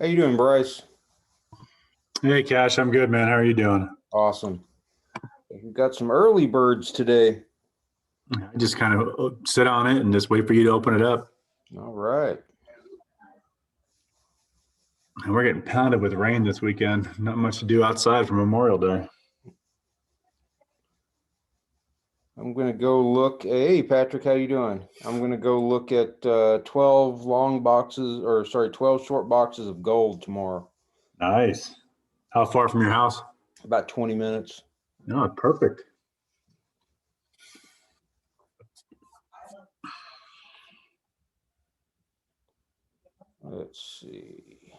How you doing, Bryce? Hey, Cash, I'm good, man. How are you doing? Awesome. We've got some early birds today. I just kind of sit on it and just wait for you to open it up. All right. And we're getting pounded with rain this weekend. Not much to do outside for Memorial Day. I'm going to go look. Hey, Patrick, how you doing? I'm going to go look at 12 long boxes, 12 short boxes of gold tomorrow. Nice. How far from your house? About 20 minutes. No, perfect. Let's see.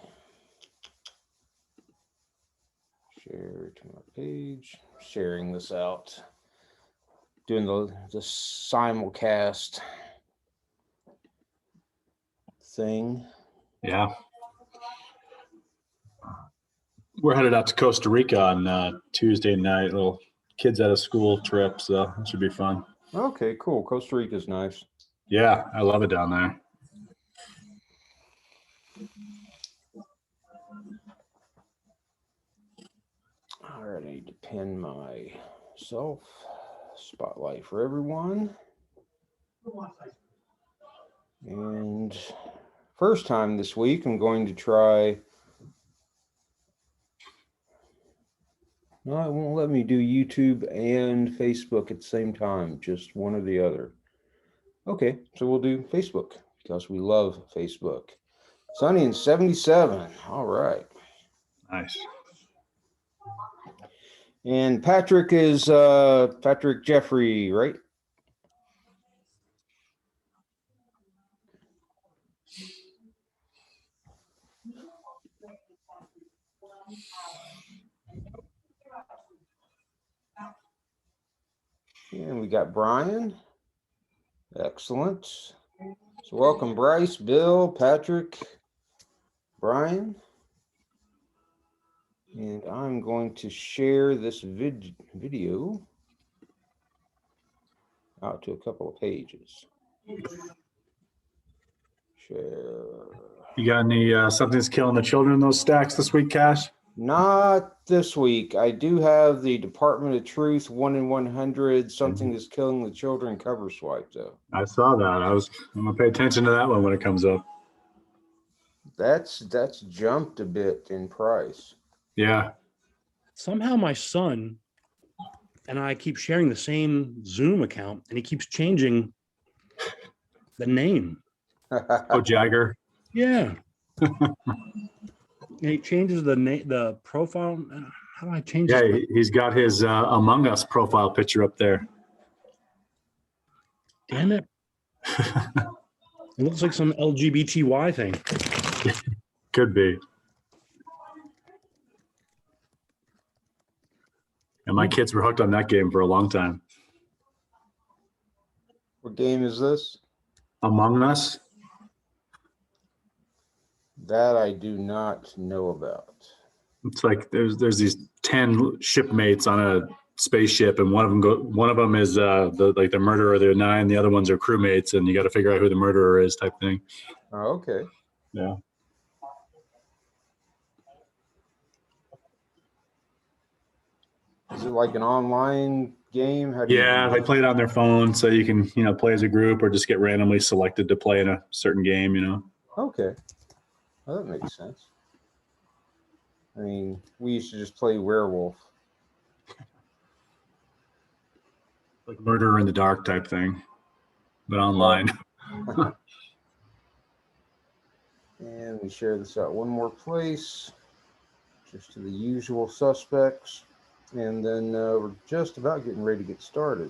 Share to my page. Sharing this out. Doing the simulcast thing. Yeah. We're headed out to Costa Rica on Tuesday night. Little kids out of school trip, so it should be fun. Okay, cool. Costa Rica's nice. Yeah, I love it down there. All right, I need to pin myself. Spotlight for everyone. And first time this week, I'm going to try. No, it won't let me do YouTube and Facebook at the same time, just one or the other. Okay, so we'll do Facebook because we love Facebook. Sunny and 77. All right. Nice. And Patrick is Patrick Jeffrey, right? And we got Brian. Excellent. So welcome, Bryce, Bill, Patrick, Brian. And I'm going to share this video out to a couple of pages. Share. You got any something's killing the children in those stacks this week, Cash? Not this week. I do have the Department of Truth 1 in 100. Something is killing the children cover swipe, though. I saw that. I'm gonna pay attention to that one when it comes up. That's jumped a bit in price. Yeah. Somehow my son and I keep sharing the same Zoom account, and he keeps changing the name. Oh, Jagger. Yeah. And he changes the profile. How do I change Yeah, it? he's got his Among Us profile picture up there. Damn it. It looks like some LGBTY thing. Could be. And my kids were hooked on that game for a long time. What game is this? Among Us? That I do not know about. It's like there's these 10 shipmates on a spaceship, and one of them is the murderer of the 9. The other ones are crewmates, and you got to figure out who the murderer is, type thing. Oh, okay. Yeah. Is it like an online game? How do They play it on their phone, so you can play as a group or just get randomly selected to play in a certain game. Okay. Well, that makes sense. I mean, we used to just play werewolf. Like Murderer in the Dark type thing, but online. And we share this out one more place, just to the usual suspects. And then we're just about getting ready to get started.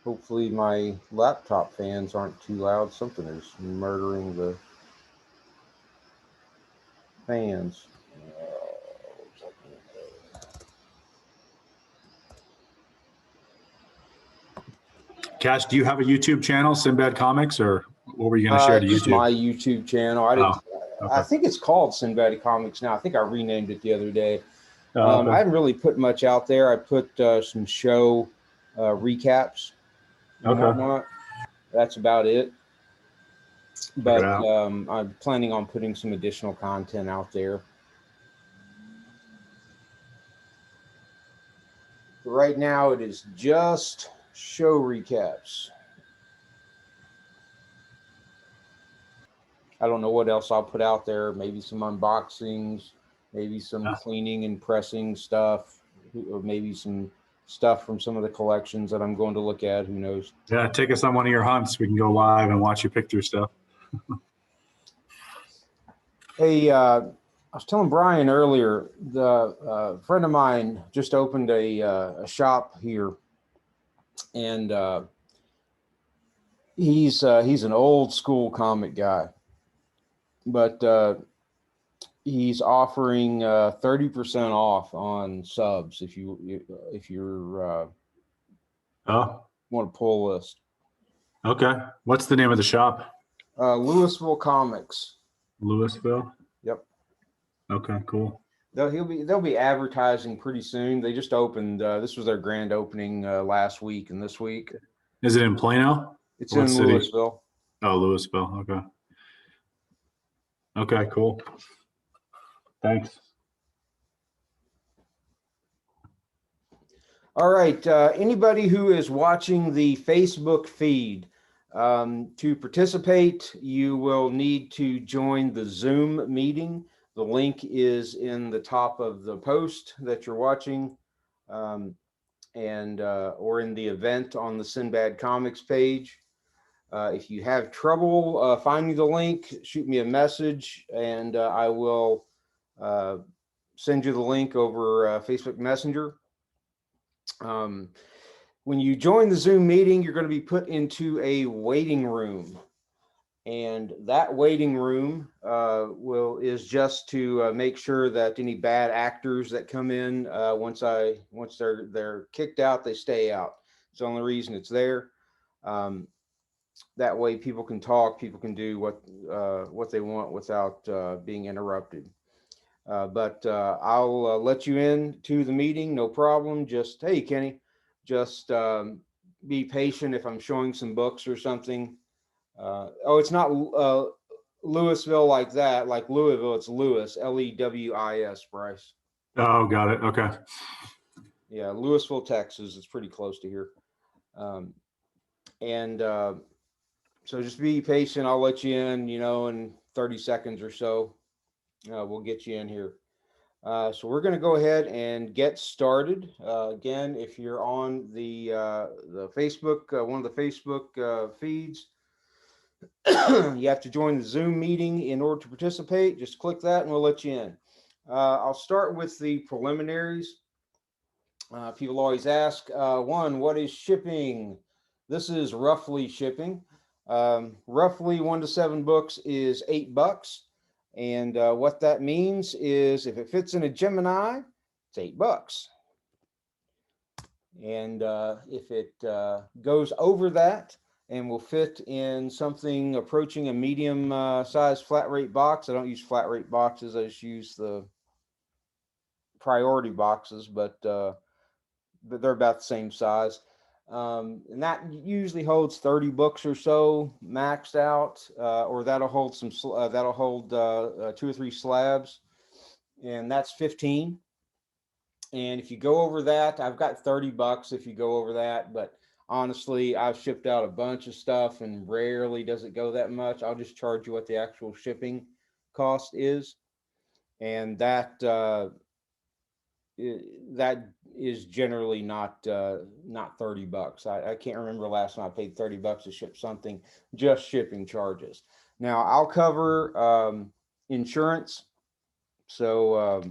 Hopefully my laptop fans aren't too loud. Something is murdering the fans. Cash, do you have a YouTube channel, Sinbad Comics, or what were you going to share to Just YouTube? my YouTube channel. I didn't. Okay. I think it's called Sinbad Comics now. I think I renamed it the other day. I Okay. haven't really put much out there. I put some show recaps and Okay. whatnot. That's about it. Check it But out. I'm planning on putting some additional content out there. But right now, it is just show recaps. I don't know what else I'll put out there. Maybe some unboxings, maybe some Yeah. cleaning and pressing stuff, or maybe some stuff from some of the collections that I'm going to look at. Who knows? Yeah, take us on one of your hunts. We can go live and watch you pick through stuff. Hey, I was telling Brian earlier, the friend of mine just opened a shop here, and he's an old school comic guy, but he's offering 30% off on subs if you're Oh, want to pull list. okay. What's the name of the shop? Louisville Comics. Louisville. Yep. Okay, cool. They'll be advertising pretty soon. They just opened. This was their grand opening last week and this week. Is it in Plano? It's What in city? Louisville. Oh, Louisville. Okay. Okay, cool. Thanks. All right. Anybody who is watching the Facebook feed, to participate, you will need to join the Zoom meeting. The link is in the top of the post that you're watching, and or in the event on the Sinbad Comics page. If you have trouble finding the link, shoot me a message, and I will send you the link over Facebook Messenger. When you join the Zoom meeting, you're going to be put into a waiting room. And that waiting room is just to make sure that any bad actors that come in, once they're kicked out, they stay out. It's the only reason it's there. That way people can talk, people can do what they want without being interrupted. But I'll let you in to the meeting, no problem. Just, hey, Kenny, just be patient if I'm showing some books or something. Oh, it's not Louisville like that, like Louisville, it's Lewis, Lewis, Bryce. Oh, got it. Okay. Yeah, Louisville, Texas. It's pretty close to here. And so just be patient. I'll let you in, in 30 seconds or so. We'll get you in here. So we're going to go ahead and get started. Again, if you're on the Facebook, one of the Facebook feeds, you have to join the Zoom meeting in order to participate. Just click that and we'll let you in. I'll start with the preliminaries. People always ask, one, what is shipping? This is roughly shipping. Roughly 1 to 7 books is $8. And what that means is if it fits in a Gemini, it's $8. And if it goes over that and will fit in something approaching a medium size flat rate box, I don't use flat rate boxes, I just use the priority boxes, but they're about the same size. And that usually holds 30 books or so maxed out, or that'll hold 2 or 3 slabs, and that's 15. And if you go over that, I've got $30 if you go over that, but honestly, I've shipped out a bunch of stuff and rarely does it go that much. I'll just charge you what the actual shipping cost is. And that is generally not $30. I can't remember last time I paid $30 to ship something, just shipping charges. Now I'll cover insurance. So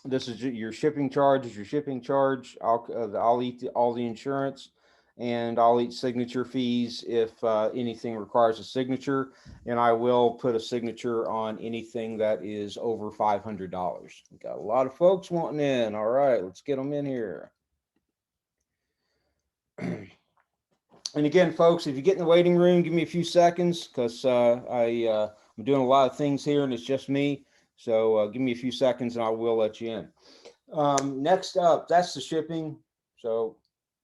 this is your shipping charge. Is your shipping charge? I'll eat all the insurance, and I'll eat signature fees if anything requires a signature, and I will put a signature on anything that is over $500. Got a lot of folks wanting in. All right, let's get them in here. And again, folks, if you get in the waiting room, give me a few seconds because I'm doing a lot of things here and it's just me. So give me a few seconds and I will let you in. Next up, that's the shipping. So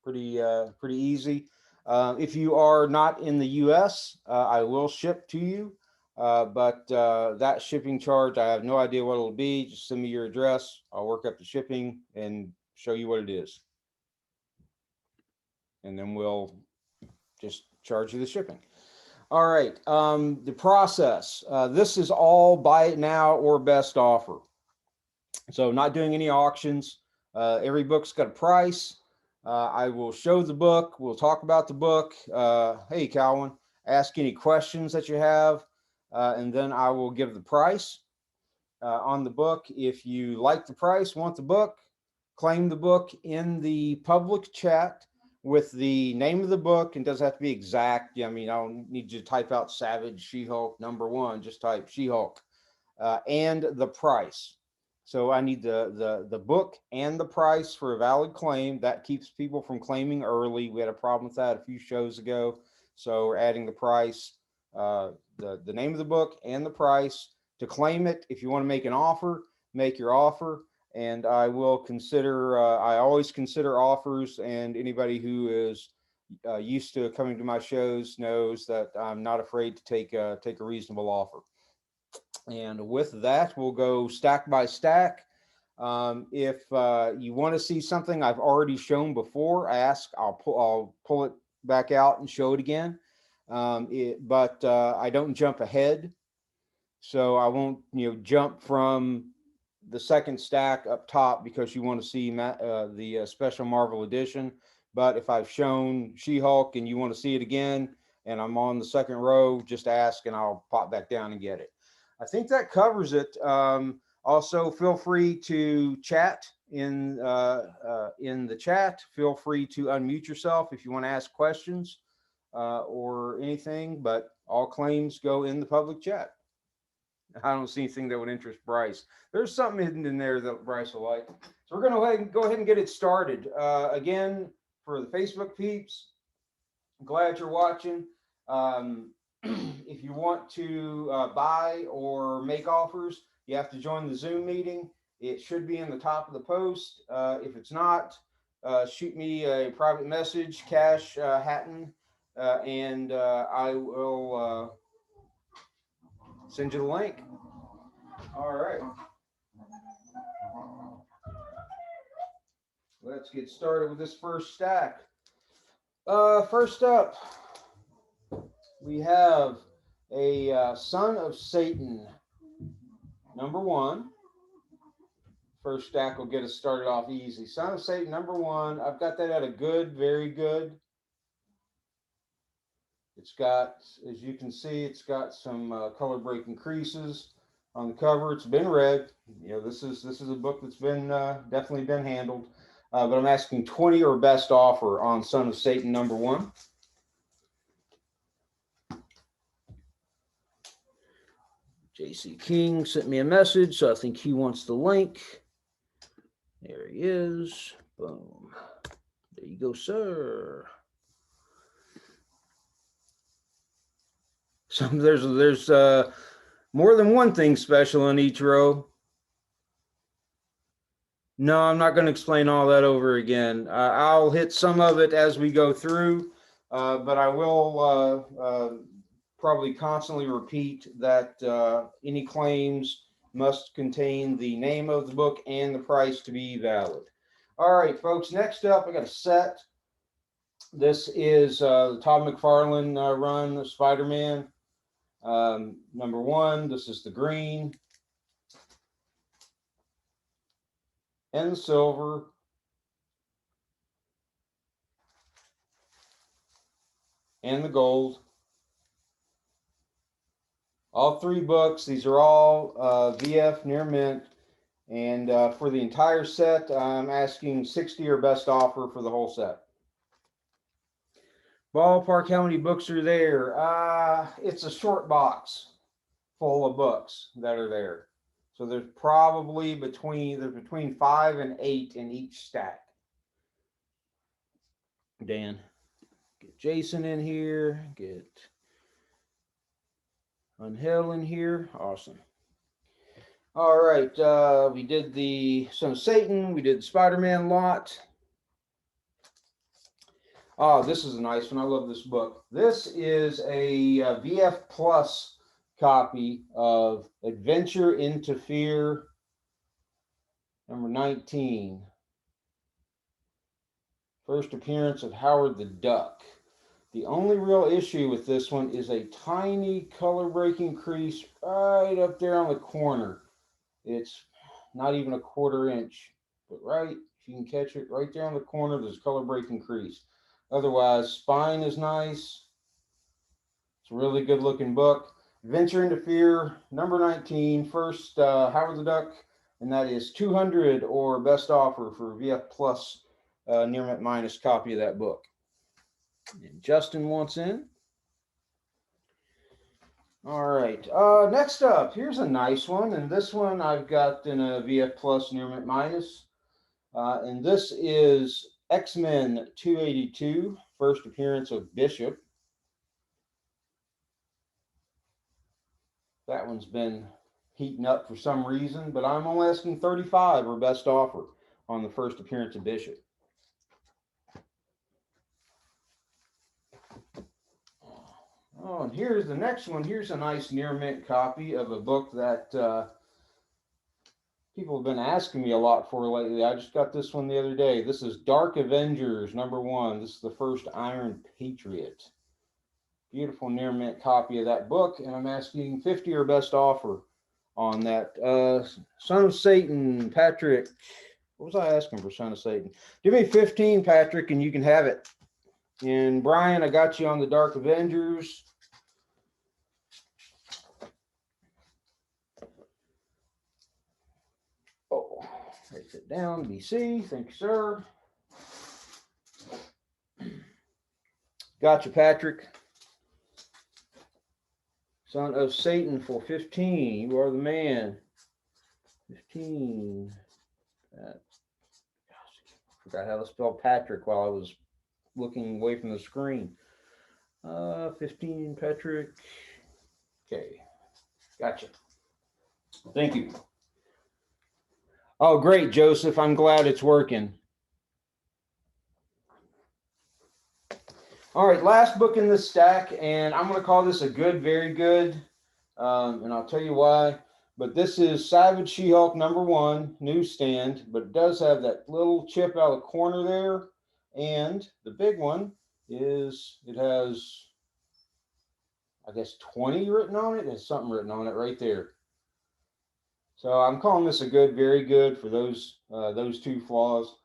pretty easy. If you are not in the US, I will ship to you. But that shipping charge, I have no idea what it'll be. Just send me your address. I'll work up the shipping and show you what it is. And then we'll just charge you the shipping. All right. The process. This is all buy it now or best offer. So not doing any auctions. Every book's got a price. I will show the book. We'll talk about the book. Hey, Calvin, ask any questions that you have, and then I will give the price on the book. If you like the price, want the book, claim the book in the public chat with the name of the book. And doesn't have to be exact. I mean, I don't need you to type out Savage She-Hulk #1. Just type She-Hulk and the price. So I need the book and the price for a valid claim. That keeps people from claiming early. We had a problem with that a few shows ago. So we're adding the price, the name of the book and the price to claim it. If you want to make an offer, make your offer. And I will consider, I always consider offers, and anybody who is used to coming to my shows knows that I'm not afraid to take a reasonable offer. And with that, we'll go stack by stack. If you want to see something I've already shown before, I'll pull it back out and show it again. But I don't jump ahead, so I won't jump from the second stack up top because you want to see the special Marvel edition. But if I've shown She-Hulk and you want to see it again, and I'm on the second row, just ask and I'll pop back down and get it. I think that covers it. Also, feel free to chat in the chat. Feel free to unmute yourself if you want to ask questions or anything, but all claims go in the public chat. I don't see anything that would interest Bryce. There's something hidden in there that Bryce will like. So we're going to go ahead and get it started. Again, for the Facebook peeps, I'm glad you're watching. If you want to buy or make offers, you have to join the Zoom meeting. It should be in the top of the post. If it's not, shoot me a private message, Cash Hatton, and I will send you the link. All right. Let's get started with this first stack. First up, we have a Son of Satan #1. First stack will get us started off easy. Son of Satan #1. I've got that at a good, very good. It's got, as you can see, it's got some color breaking creases on the cover. It's been read. This is a book that's been definitely been handled. But I'm asking 20 or best offer on Son of Satan #1. JC King sent me a message, so I think he wants the link. There he is. Boom. There you go, sir. So there's more than one thing special in each row. No, I'm not going to explain all that over again. I'll hit some of it as we go through, but I will probably constantly repeat that any claims must contain the name of the book and the price to be valid. All right, folks, next up, I got a set. This is the Todd McFarlane run, the Spider-Man #1. This is the green and the silver and the gold. All 3 books. These are all VF near mint. And for the entire set, I'm asking 60 or best offer for the whole set. Ballpark, how many books are there? It's a short box full of books that are there. So there's probably between 5 and 8 in each stack. Dan, get Jason in here, get Unhill in here. Awesome. All right, we did the Son of Satan, we did the Spider-Man lot. Oh, this is a nice one. I love this book. This is a VF Plus copy of Adventure into Fear, number 19. First appearance of Howard the Duck. The only real issue with this one is a tiny color breaking crease right up there on the corner. It's not even a quarter inch, but right, if you can catch it right there on the corner, there's a color breaking crease. Otherwise, spine is nice. It's a really good looking book. Venture into Fear, number 19, first Howard the Duck, and that is 200 or best offer for VF Plus near mint minus copy of that book. And Justin wants in. All right, next up, here's a nice one, and this one I've got in a VF Plus near mint minus, and this is X-Men 282, first appearance of Bishop. That one's been heating up for some reason, but I'm only asking 35 or best offer on the first appearance of Bishop. Oh, and here's the next one. Here's a nice near mint copy of a book that people have been asking me a lot for lately. I just got this one the other day. This is Dark Avengers, number 1. This is the first Iron Patriot. Beautiful near mint copy of that book, and I'm asking 50 or best offer on that. Son of Satan, Patrick. What was I asking for Son of Satan? Give me 15, Patrick, and you can have it. And Brian, I got you on the Dark Avengers. Oh, write it down, BC. Thank you, sir. Gotcha, Patrick. Son of Satan for 15. You are the man. 15. Forgot how to spell Patrick while I was looking away from the screen. 15, Patrick. Okay. Gotcha. Thank you. Oh, great, Joseph. I'm glad it's working. All right, last book in this stack, and I'm going to call this a good, very good, and I'll tell you why. But this is Savage She-Hulk number 1, newsstand, but it does have that little chip out of the corner there, and the big one is it has, I guess, 20 written on it. There's something written on it right there. So I'm calling this a good, very good for those two flaws.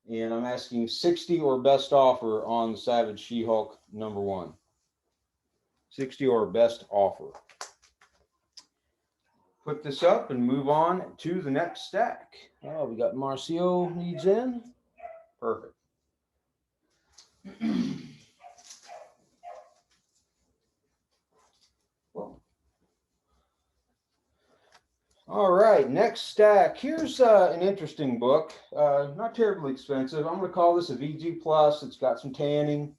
And I'm asking 60 or best offer on the Savage She-Hulk number 1. 60 or best offer. Put this up and move on to the next stack. Oh, we got Marcio needs in. Perfect. All right, next stack. Here's an interesting book. Not terribly expensive. I'm going to call this a VG Plus. It's got some tanning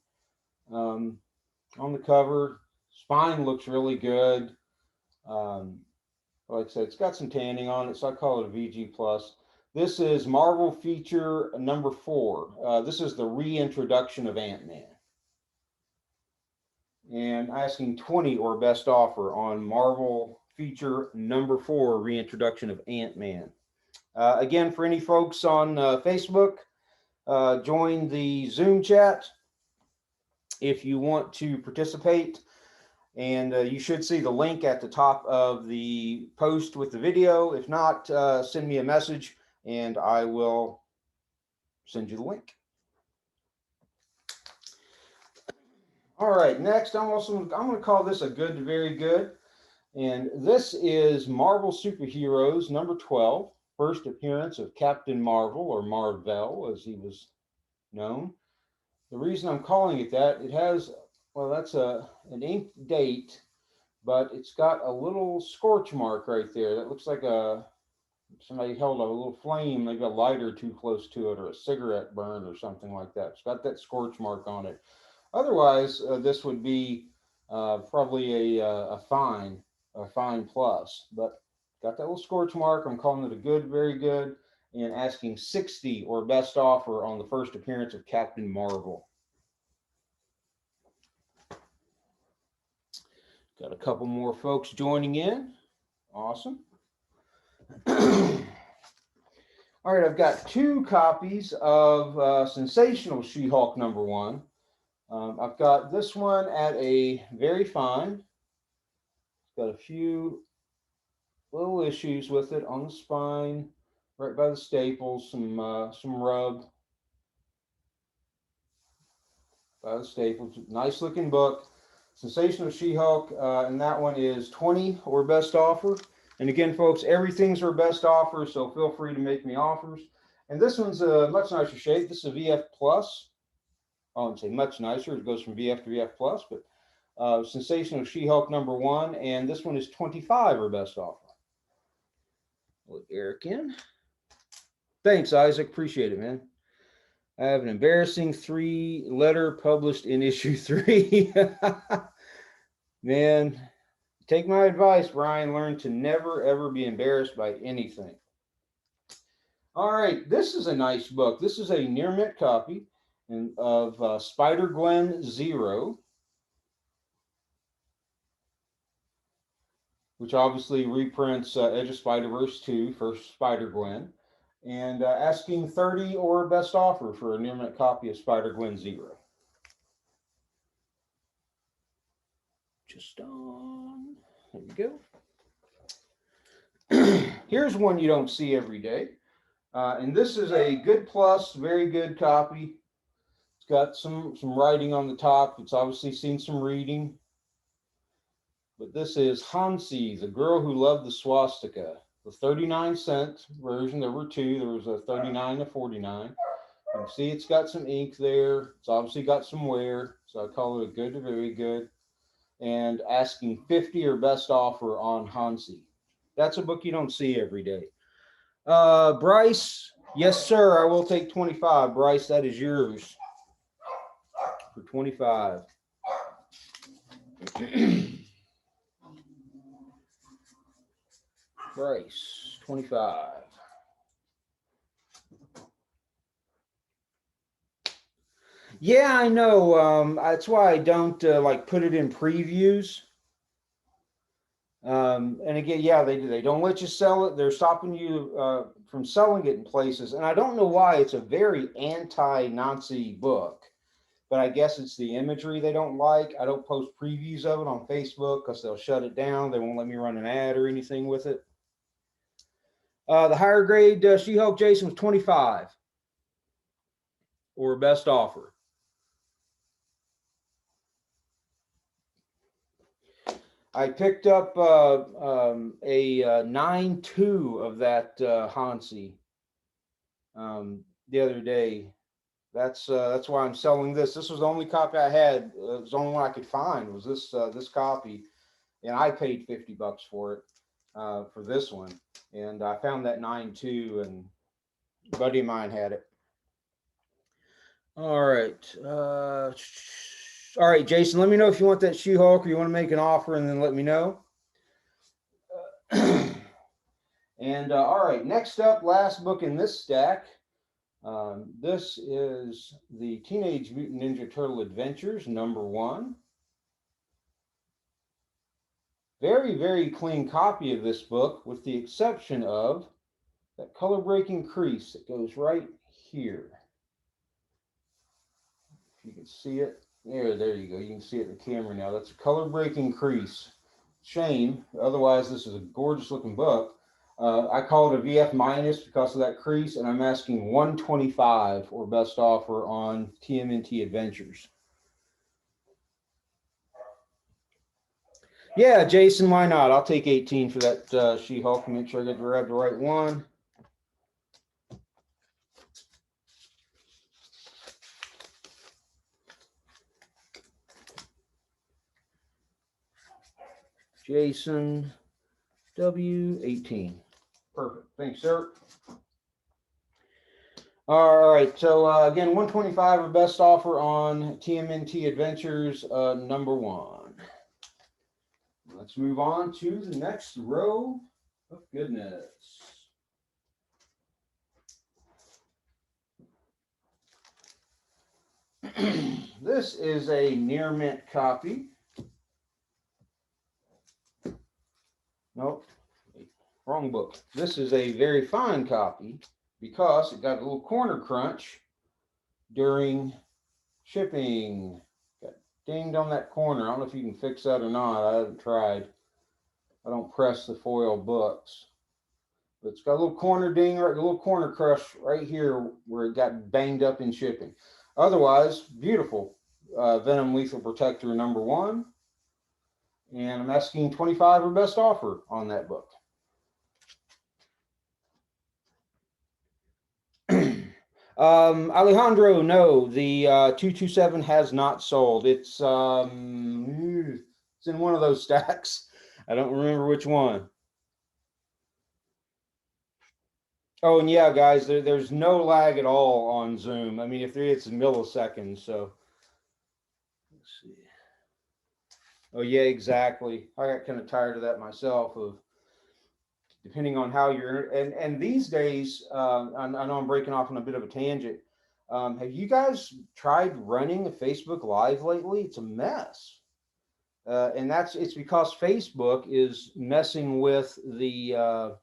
on the cover. Spine looks really good. Like I said, it's got some tanning on it, so I call it a VG Plus. This is Marvel feature number 4. This is the reintroduction of Ant-Man. And asking 20 or best offer on Marvel feature number 4, reintroduction of Ant-Man. Again, for any folks on Facebook, join the Zoom chat if you want to participate. And you should see the link at the top of the post with the video. If not, send me a message and I will send you the link. All right, next, I'm going to call this a good to very good. And this is Marvel Superheroes number 12, first appearance of Captain Marvel, or Marvel as he was known. The reason I'm calling it that, it has, well, that's an ink date, but it's got a little scorch mark right there. That looks like somebody held a little flame, maybe a lighter too close to it, or a cigarette burn or something like that. It's got that scorch mark on it. Otherwise, this would be probably a fine plus, but got that little scorch mark. I'm calling it a good, very good, and asking 60 or best offer on the first appearance of Captain Marvel. Got a couple more folks joining in. Awesome. All right, I've got 2 copies of Sensational She-Hulk #1. I've got this one at a very fine. Got a few little issues with it on the spine, right by the staples, some rub by the staples. Nice looking book. Sensational She-Hulk, and that one is 20 or best offer. And again, folks, everything's our best offer, so feel free to make me offers. And this one's a much nicer shape. This is a VF Plus. I wouldn't say much nicer. It goes from VF to VF Plus, but Sensational She-Hulk #1, and this one is 25 or best offer. Let Eric in. Thanks, Isaac. Appreciate it, man. I have an embarrassing 3-letter published in issue 3. Man, take my advice, Brian. Learn to never, ever be embarrassed by anything. All right, this is a nice book. This is a near mint copy of Spider-Gwen 0, which obviously reprints Edge of Spider-Verse 2, first Spider-Gwen, and asking 30 or best offer for a near mint copy of Spider-Gwen 0. Just on, there you go. Here's one you don't see every day. And this is a good plus, very good copy. It's got some writing on the top. It's obviously seen some reading. But this is Hansi, the Girl Who Loved the Swastika. The 39-cent version. There were 2. There was a 39 and a 49. You can see it's got some ink there. It's obviously got some wear. So I call it a good to very good. And asking 50 or best offer on Hansi. That's a book you don't see every day. Bryce, yes, sir. I will take 25. Bryce, that is yours for 25. Bryce, 25. Yeah, I know. That's why I don't like put it in previews. And again, yeah, they don't let you sell it. They're stopping you from selling it in places. And I don't know why. It's a very anti-Nazi book, but I guess it's the imagery they don't like. I don't post previews of it on Facebook because they'll shut it down. They won't let me run an ad or anything with it. The higher grade She-Hulk Jason was 25 or best offer. I picked up a 9.2 of that Hansi the other day. That's why I'm selling this. This was the only copy I had. It was the only one I could find was this copy, and I paid $50 for it for this one. And I found that 9.2, and a buddy of mine had it. All right. All right, Jason, let me know if you want that She-Hulk or you want to make an offer, and then let me know. And all right, next up, last book in this stack. This is the Teenage Mutant Ninja Turtle Adventures #1. Very, very clean copy of this book, with the exception of that color breaking crease that goes right here. If you can see it. There you go. You can see it in the camera now. That's a color breaking crease. Shame. Otherwise, this is a gorgeous looking book. I call it a VF minus because of that crease, and I'm asking 125 or best offer on TMNT Adventures. Yeah, Jason, why not? I'll take 18 for that She-Hulk. Make sure I grab the right one. Jason W18. Perfect. Thanks, sir. All right. So again, 125 or best offer on TMNT Adventures #1. Let's move on to the next row Oh, goodness. This is a near mint copy. Nope, wrong book. This is a very fine copy because it got a little corner crunch during shipping. Got dinged on that corner. I don't know if you can fix that or not. I haven't tried. I don't press the foil books. But it's got a little corner ding, right, a little corner crush right here where it got banged up in shipping. Otherwise, beautiful. Venom Lethal Protector #1. And I'm asking 25 or best offer on that book. Alejandro, no, the 227 has not sold. It's in one of those stacks. I don't remember which one. Oh, and yeah, guys, there's no lag at all on Zoom. I mean, if there it's milliseconds, so let's see. Oh yeah, exactly. I got kind of tired of that myself. Of depending on how you're and these days, I know I'm breaking off on a bit of a tangent. Have you guys tried running a Facebook Live lately? It's a mess. And it's because Facebook is messing with the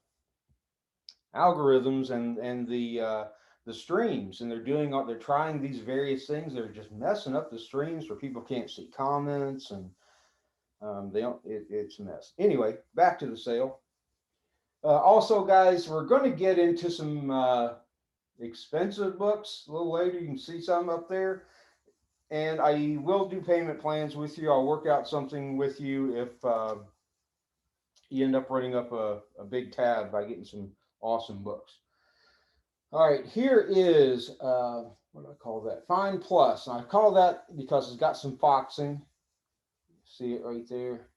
algorithms and the streams, and they're trying these various things. They're just messing up the streams where people can't see comments, and they don't. It's a mess. Anyway, back to the sale. Also, guys, we're going to get into some expensive books a little later. You can see some up there. And I will do payment plans with you. I'll work out something with you if you end up running up a big tab by getting some awesome books. All right, here is, what do I call that? Fine Plus. And I call that because it's got some foxing. See it right there?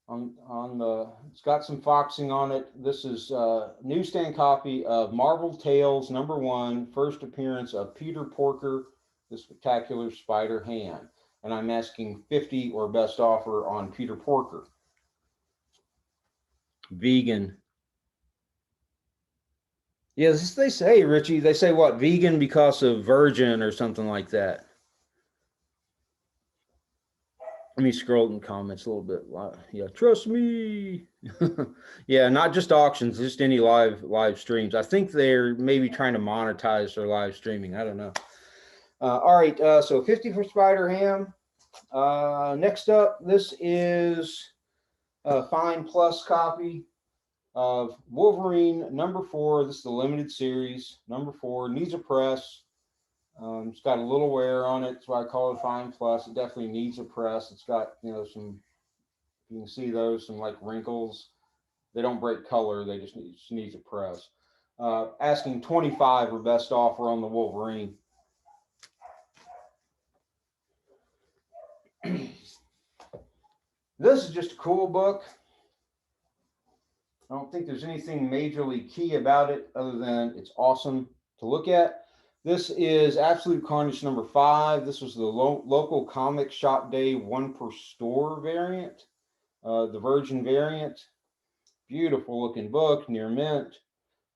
It's got some foxing on it. This is a newsstand copy of Marvel Tales #1, first appearance of Peter Porker, the Spectacular Spider-Ham. And I'm asking 50 or best offer on Peter Porker. Vegan. Yes, they say, Richie, they say what? Vegan because of virgin or something like that. Let me scroll in the comments a little bit. Yeah, trust me. Yeah, not just auctions, just any live streams. I think they're maybe trying to monetize their live streaming. I don't know. All right, so 50 for Spider-Ham. Next up, this is a Fine Plus copy of Wolverine #4. This is the limited series. #4 needs a press. It's got a little wear on it. That's why I call it Fine Plus. It definitely needs a press. It's got, some, you can see those, some like wrinkles. They don't break color. They just needs a press. Asking 25 or best offer on the Wolverine. This is just a cool book. I don't think there's anything majorly key about it other than it's awesome to look at. This is Absolute Carnage #5. This was the local comic shop day 1 per store variant, the Virgin variant. Beautiful looking book, near mint.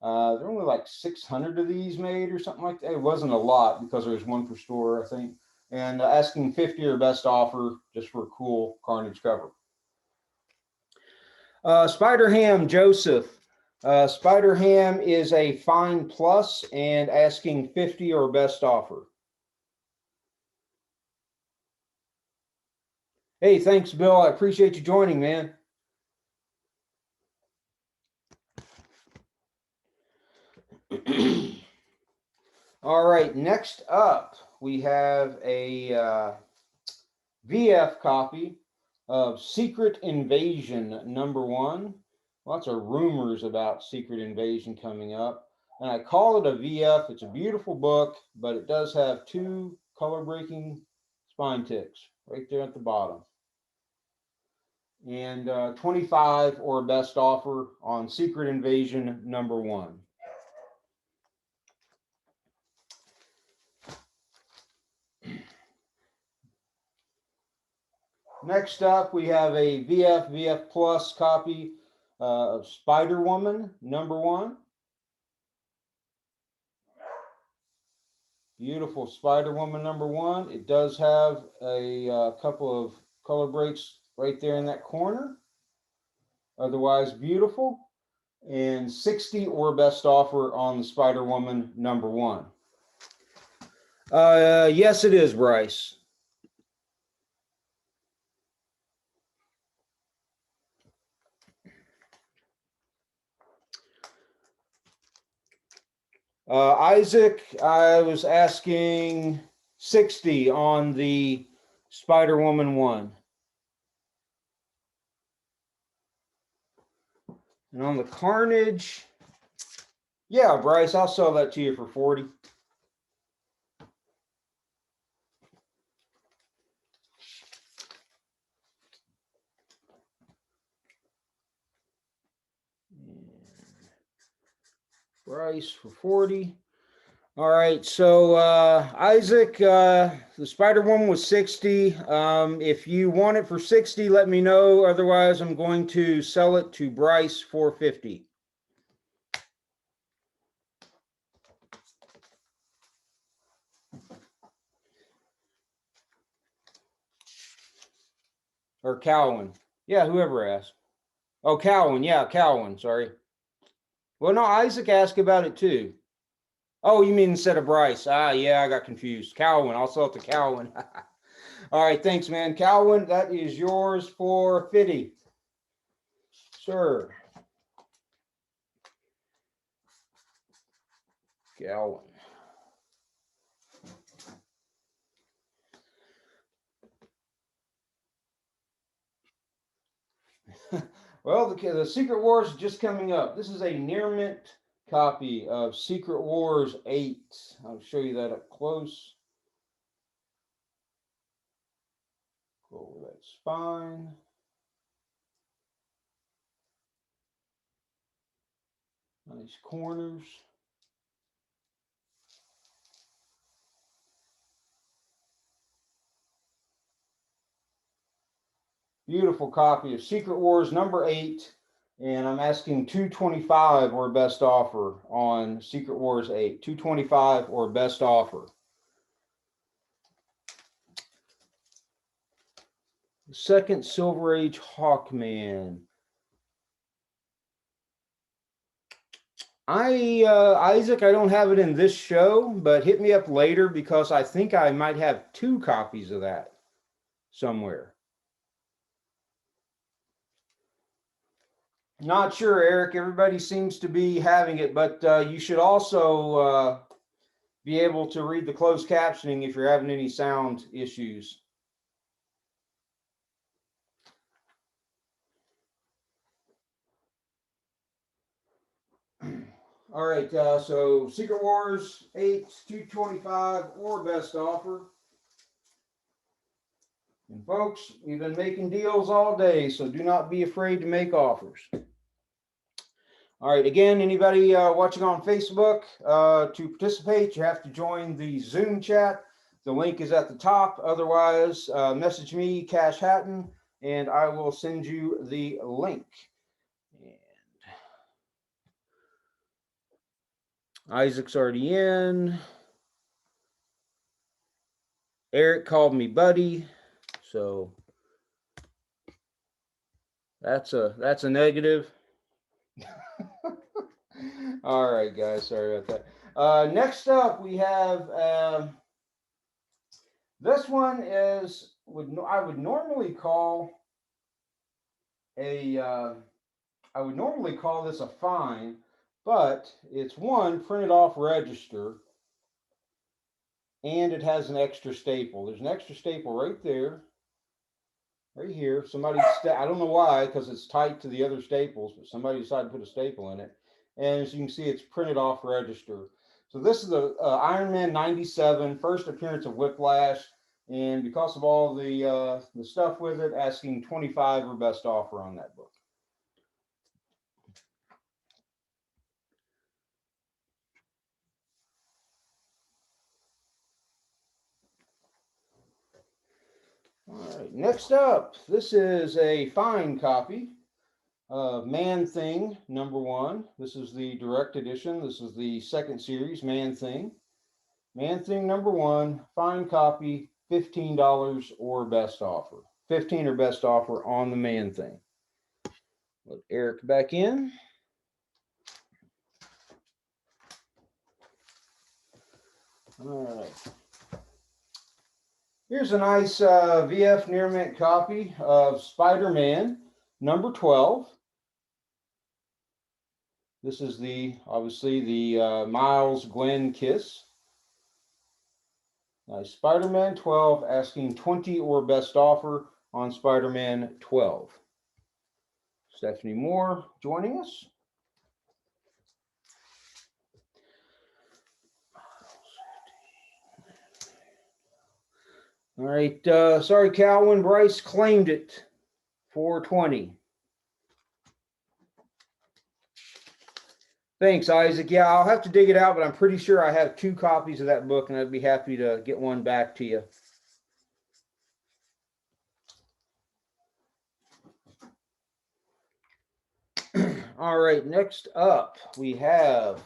There are only like 600 of these made or something like that. It wasn't a lot because there was 1 per store, I think. And asking 50 or best offer just for a cool Carnage cover. Spider-Ham Joseph. Spider-Ham is a Fine Plus and asking 50 or best offer. Hey, thanks, Bill. I appreciate you joining, man. All right, next up, we have a VF copy of Secret Invasion #1. Lots of rumors about Secret Invasion coming up. And I call it a VF. It's a beautiful book, but it does have 2 color-breaking spine ticks right there at the bottom. And 25 or best offer on Secret Invasion #1. Next up, we have a VF Plus copy Spider Woman #1. Beautiful Spider Woman #1. It does have a couple of color breaks right there in that corner. Otherwise beautiful. And 60 or best offer on the Spider Woman #1. Yes, it is, Bryce. Isaac, I was asking 60 on the Spider Woman 1. And on the Carnage, yeah, Bryce, I'll sell that to you for 40. Bryce for 40. All right, so Isaac, the Spider Woman was 60. If you want it for 60, let me know. Otherwise, I'm going to sell it to Bryce for 50. Or Cowan. Yeah, whoever asked. Oh, Cowan. Yeah, Cowan. Sorry. Well, no, Isaac asked about it too. Oh, you mean instead of Bryce? Ah, yeah, I got confused. Cowan. I'll sell it to Cowan. All right, thanks, man. Cowan, that is yours for 50. Sir. Cowan. Well, the Secret Wars is just coming up. This is a near mint copy of Secret Wars 8. I'll show you that up close. Go over that spine. Nice corners. Beautiful copy of Secret Wars #8. And I'm asking 225 or best offer on Secret Wars 8. 225 or best offer. Second Silver Age Hawkman. Isaac, I don't have it in this show, but hit me up later because I think I might have 2 copies of that somewhere. Not sure, Eric. Everybody seems to be having it, but you should also be able to read the closed captioning if you're having any sound issues. All right, so Secret Wars 8, 225 or best offer. And folks, we've been making deals all day, so do not be afraid to make offers. All right, again, anybody watching on Facebook, to participate, you have to join the Zoom chat. The link is at the top. Otherwise, message me, Cash Hatton, and I will send you the link. And Isaac's already in. Eric called me buddy, so that's a negative. All right, guys, sorry about that. Next up, we have this one is I would normally call this a fine, but it's one printed off register, and it has an extra staple. There's an extra staple right there, right here. Somebody, I don't know why, because it's tight to the other staples, but somebody decided to put a staple in it. And as you can see, it's printed off register. So this is the Iron Man 97, first appearance of Whiplash. And because of all the stuff with it, asking 25 or best offer on that book. All right, next up, this is a fine copy Man Thing #1. This is the direct edition. This is the second series, Man Thing. Man Thing #1, fine copy, $15 or best offer. 15 or best offer on the Man Thing. Let Eric back in. All right. Here's a nice VF near mint copy of Spider-Man #12. This is obviously the Miles Gwen Kiss. Nice. Spider-Man 12 asking 20 or best offer on Spider-Man 12. Stephanie Moore joining us. All right. Sorry, Calvin. Bryce claimed it. 420. Thanks, Isaac. Yeah, I'll have to dig it out, but I'm pretty sure I have 2 copies of that book, and I'd be happy to get one back to you. All right, next up we have,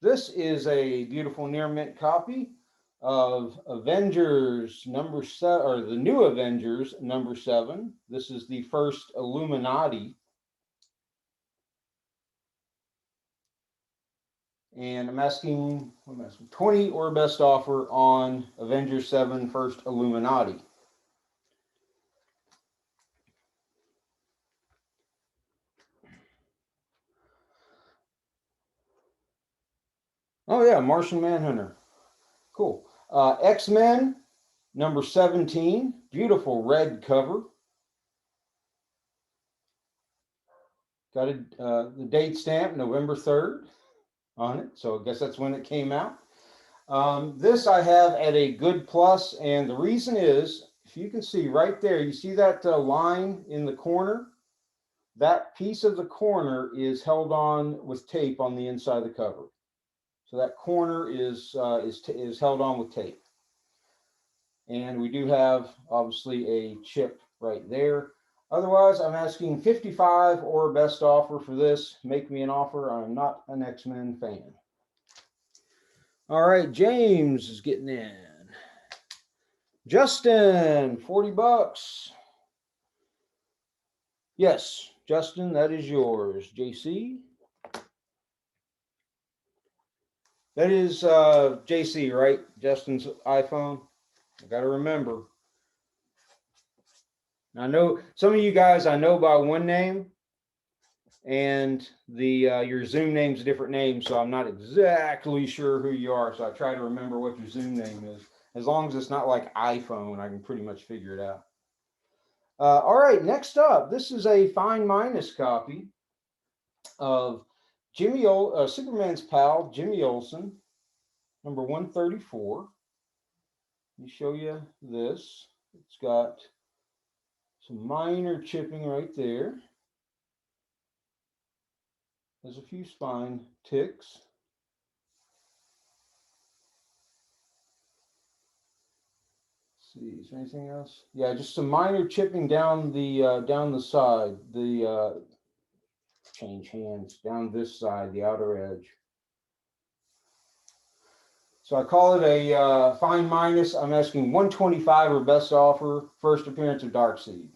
this is a beautiful near mint copy of Avengers #7, or the New Avengers #7. This is the first Illuminati. And I'm asking 20 or best offer on Avengers 7 first Illuminati. Oh yeah, Martian Manhunter. Cool. X-Men #17, beautiful red cover. Got the date stamp November 3rd on it, so I guess that's when it came out. This I have at a good plus, and the reason is, if you can see right there, you see that line in the corner? That piece of the corner is held on with tape on the inside of the cover. So that corner is held on with tape. And we do have, obviously, a chip right there. Otherwise, I'm asking 55 or best offer for this. Make me an offer. I'm not an X-Men fan. All right, James is getting in. Justin, 40 bucks. Yes, Justin, that is yours. JC. That is JC, right? Justin's iPhone. I got to remember. I know some of you guys I know by one name, and your Zoom name's a different name, so I'm not exactly sure who you are. So I try to remember what your Zoom name is. As long as it's not like iPhone, I can pretty much figure it out. All right, next up, this is a fine minus copy of Superman's pal, Jimmy Olsen, #134. Let me show you this. It's got some minor chipping right there. There's a few spine ticks. Let's see, is there anything else? Yeah, just some minor chipping down the side. Change hands down this side, the outer edge. So I call it a fine minus. I'm asking 125 or best offer. First appearance of Darkseid.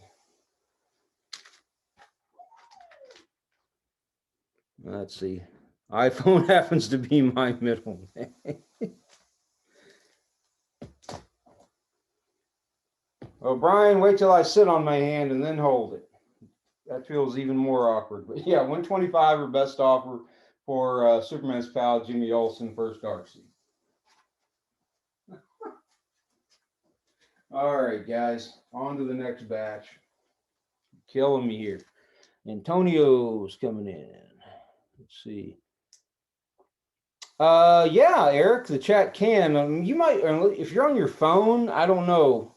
Let's see. iPhone happens to be my middle name. Oh, Brian, wait till I sit on my hand and then hold it. That feels even more awkward. But yeah, 125 or best offer for Superman's pal, Jimmy Olsen, first Darkseid. All right, guys, on to the next batch. Killing me here. Antonio's coming in. Let's see. Yeah, Eric, the chat can. You might, if you're on your phone, I don't know.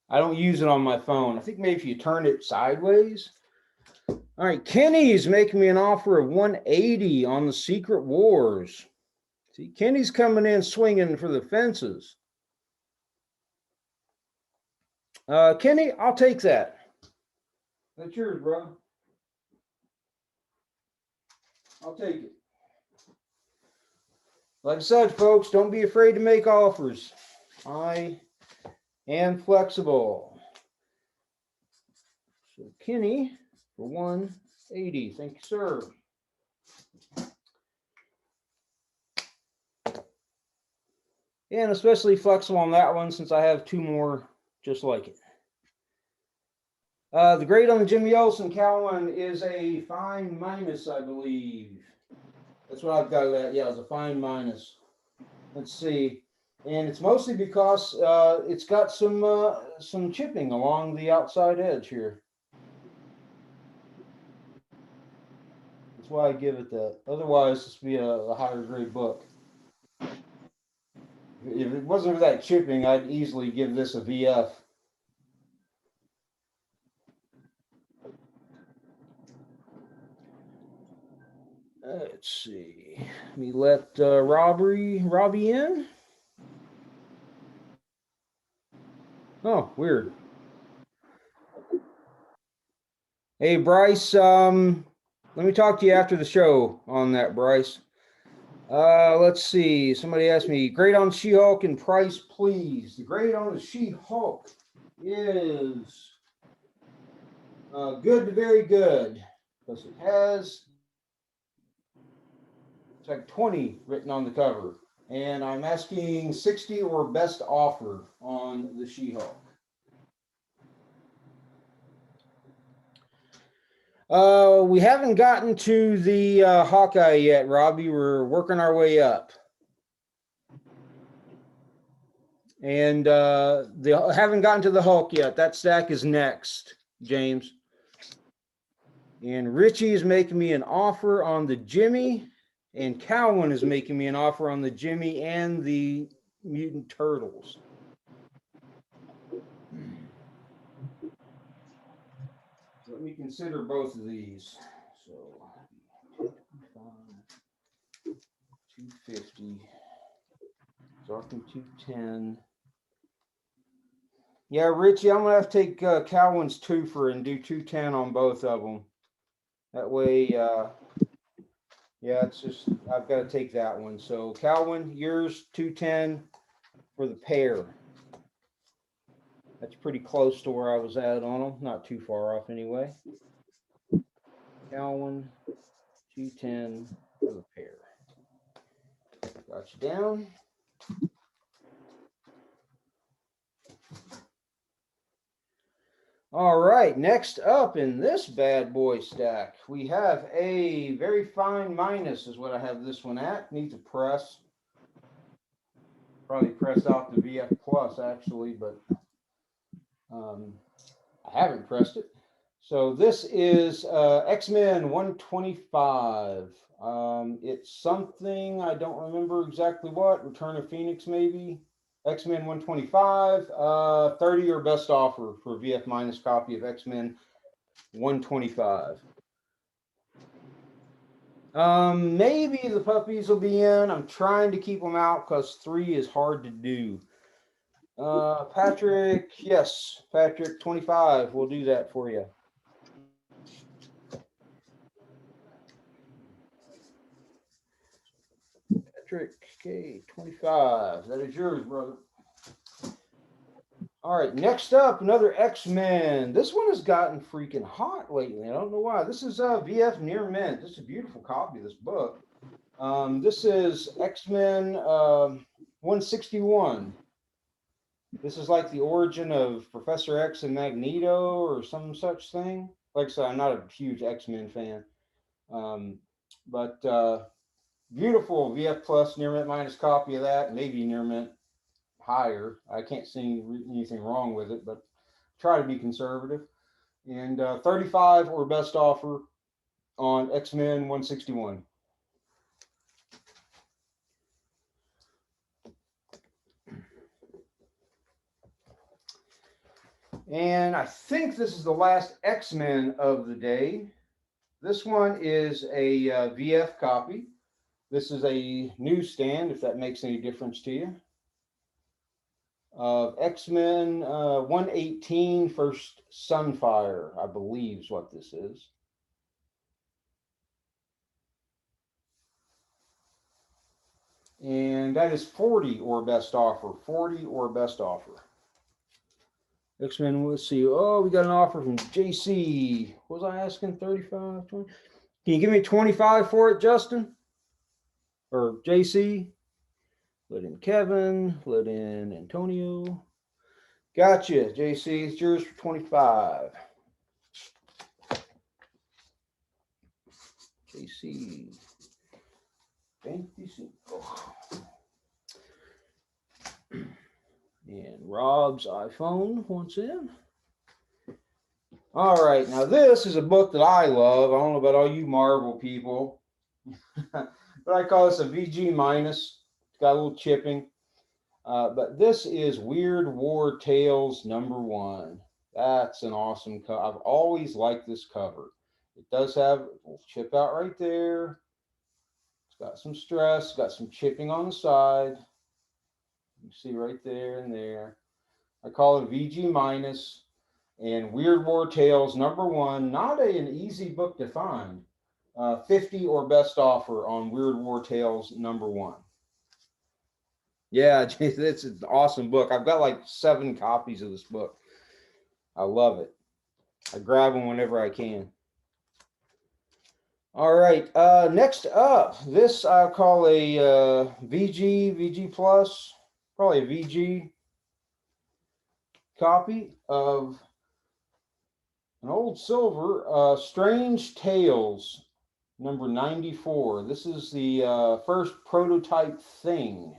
I don't use it on my phone. I think maybe if you turn it sideways. All right, Kenny's making me an offer of 180 on the Secret Wars. See, Kenny's coming in swinging for the fences. Kenny, I'll take that. That's yours, bro. I'll take it. Like I said, folks, don't be afraid to make offers. I am flexible. So Kenny for 180. Thank you, sir. And especially flexible on that one since I have two more just like it. The grade on the Jimmy Olsen Cowan is a fine minus, I believe. That's what I've got it at. Yeah, it's a fine minus. Let's see. And it's mostly because it's got some chipping along the outside edge here. That's why I give it that. Otherwise, this would be a higher grade book. If it wasn't for that chipping, I'd easily give this a VF. Let's see. Let me let Robbie in. Oh, weird. Hey, Bryce. Let me talk to you after the show on that, Bryce. Let's see. Somebody asked me, grade on She-Hulk and price, please. The grade on the She-Hulk is good to very good because it has, it's like 20 written on the cover. And I'm asking 60 or best offer on the She-Hulk. We haven't gotten to the Hawkeye yet, Robbie. We're working our way up. And they haven't gotten to the Hulk yet. That stack is next, James. And Richie is making me an offer on the Jimmy, and Cowan is making me an offer on the Jimmy and the Mutant Turtles. Let me consider both of these. So 250, Zarkin 210. Yeah, Richie, I'm gonna have to take Cowan's twofer and do 210 on both of them. That way, yeah, it's just I've got to take that one. So Cowan, yours 210 for the pair. That's pretty close to where I was at on them. Not too far off anyway. Cowan 210 for the pair. Got you down. All right, next up in this bad boy stack, we have a very fine minus is what I have this one at. Need to press. Probably press out the VF Plus actually, but I haven't pressed it. So this is X-Men 125. It's something, I don't remember exactly what, Return of Phoenix maybe. X-Men 125, 30 or best offer for VF minus copy of X-Men 125. Maybe the puppies will be in. I'm trying to keep them out because 3 is hard to do. Patrick, yes, Patrick 25. We'll do that for you. Patrick, okay, 25. That is yours, brother. All right, next up, another X-Men. This one has gotten freaking hot lately. I don't know why. This is VF Near Mint. This is a beautiful copy of this book. This is X-Men 161. This is like the origin of Professor X and Magneto or some such thing. Like I said, I'm not a huge X-Men fan. But beautiful VF Plus Near Mint minus copy of that. Maybe Near Mint higher. I can't see anything wrong with it, but try to be conservative. And 35 or best offer on X-Men 161. And I think this is the last X-Men of the day. This one is a VF copy. This is a newsstand, if that makes any difference to you. Of X-Men 118 First Sunfire, I believe is what this is. And that is 40 or best offer. 40 or best offer. X-Men, let's see. Oh, we got an offer from JC. What was I asking? 35, 20? Can you give me 25 for it, Justin? Or JC? Let in Kevin. Let in Antonio. Gotcha, JC. It's yours for 25. JC. 25. And Rob's iPhone once in. All right, now this is a book that I love. I don't know about all you Marvel people, but I call this a VG minus. It's got a little chipping. But this is Weird War Tales #1. That's an awesome cover. I've always liked this cover. It does have a little chip out right there. It's got some stress, got some chipping on the side. You see right there and there. I call it VG minus. And Weird War Tales #1, not an easy book to find. 50 or best offer on Weird War Tales #1. Yeah, it's an awesome book. I've got like 7 copies of this book. I love it. I grab them whenever I can. All right, next up, this I'll call a VG plus, probably a VG copy of an old silver, Strange Tales, number 94. This is the first prototype Thing.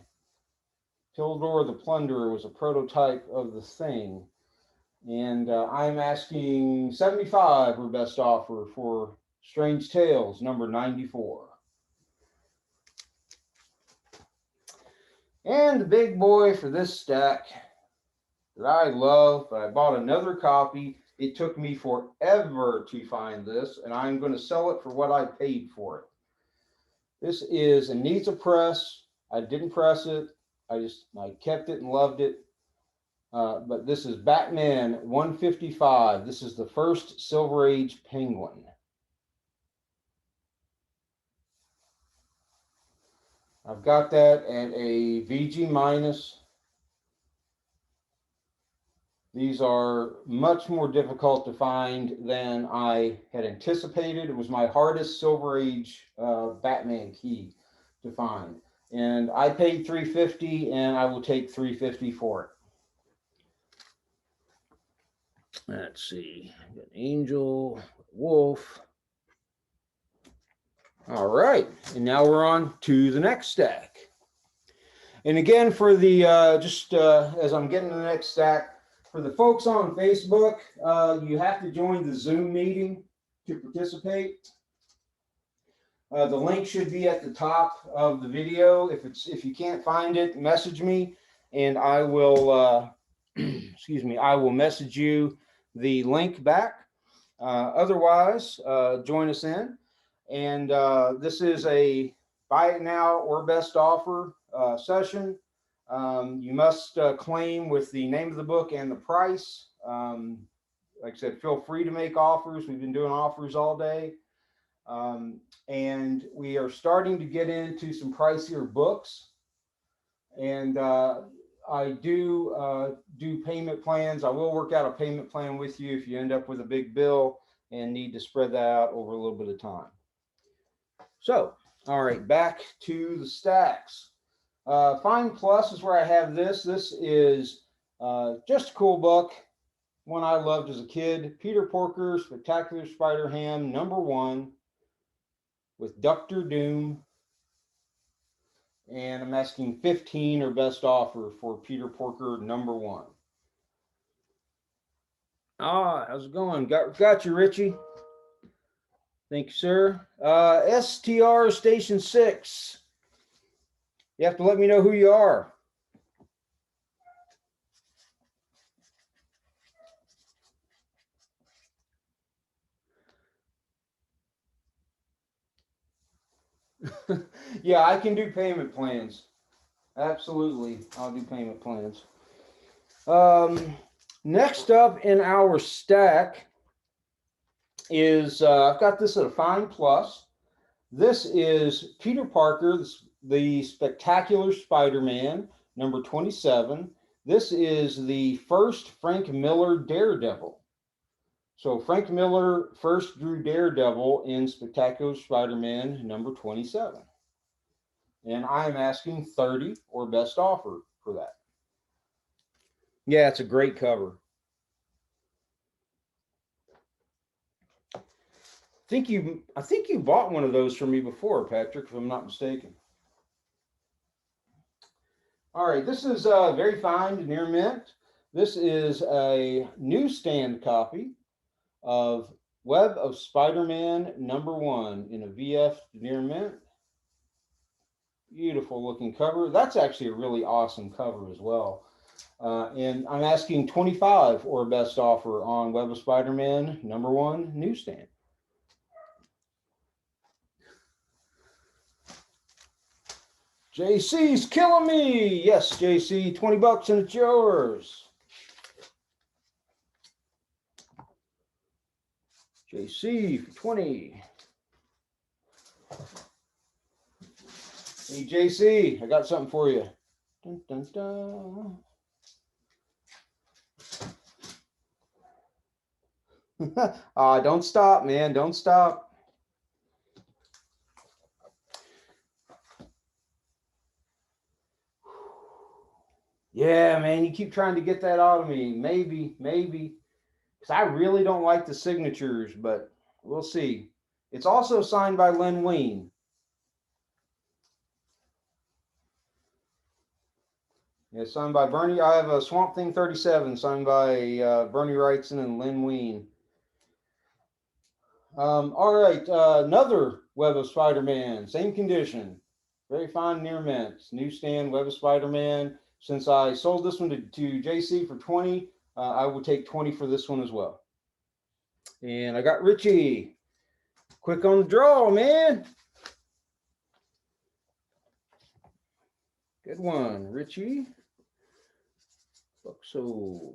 Tildor the Plunderer was a prototype of the Thing. And I'm asking 75 or best offer for Strange Tales, number 94. And the big boy for this stack that I love, but I bought another copy. It took me forever to find this, and I'm going to sell it for what I paid for it. This is, it needs a press. I didn't press it. I kept it and loved it. But this is Batman 155. This is the first Silver Age Penguin. I've got that at a VG minus. These are much more difficult to find than I had anticipated. It was my hardest Silver Age Batman key to find. And I paid $350, and I will take $350 for it. Let's see. Got Angel, Wolf. All right. And now we're on to the next stack. And again, for the, as I'm getting to the next stack, for the folks on Facebook, you have to join the Zoom meeting to participate. The link should be at the top of the video. If you can't find it, message me, and I will excuse me, I will message you the link back. Otherwise, join us in. And this is a buy it now or best offer session. You must claim with the name of the book and the price. Like I said, feel free to make offers. We've been doing offers all day. And we are starting to get into some pricier books. And I do payment plans. I will work out a payment plan with you if you end up with a big bill and need to spread that out over a little bit of time. So, all right, back to the stacks. Find Plus is where I have this. This is just a cool book, one I loved as a kid. Peter Porker, Spectacular Spider-Ham, #1 with Dr. Doom. And I'm asking 15 or best offer for Peter Porker #1. How's it going? Got you, Richie. Thank you, sir. STR Station 6. You have to let me know who you are. Yeah, I can do payment plans. Absolutely, I'll do payment plans. Next up in our stack is, I've got this at a Find Plus. This is Peter Parker, this the Spectacular Spider-Man, number 27. This is the first Frank Miller Daredevil. So Frank Miller first drew Daredevil in Spectacular Spider-Man number 27. And I'm asking 30 or best offer for that. Yeah, it's a great cover. I think you bought one of those from me before, Patrick, if I'm not mistaken. All right, this is very fine, near mint. This is a newsstand copy of Web of Spider-Man number 1 in a VF near mint. Beautiful looking cover. That's actually a really awesome cover as well. And I'm asking 25 or best offer on Web of Spider-Man number 1 newsstand. JC's killing me. Yes, JC, 20 bucks and it's yours. JC for 20. Hey, JC, I got something for you. Dun, dun, dun. Don't stop, man. Don't stop. Yeah, man, you keep trying to get that out of me. Maybe. Because I really don't like the signatures, but we'll see. It's also signed by Len Wein. Yeah, signed by Bernie. I have a Swamp Thing 37 signed by Bernie Wrightson and Len Wein. All right, another Web of Spider-Man, same condition. Very fine near mint. Newsstand Web of Spider-Man. Since I sold this one to JC for 20, I will take 20 for this one as well. And I got Richie. Quick on the draw, man. Good one, Richie. So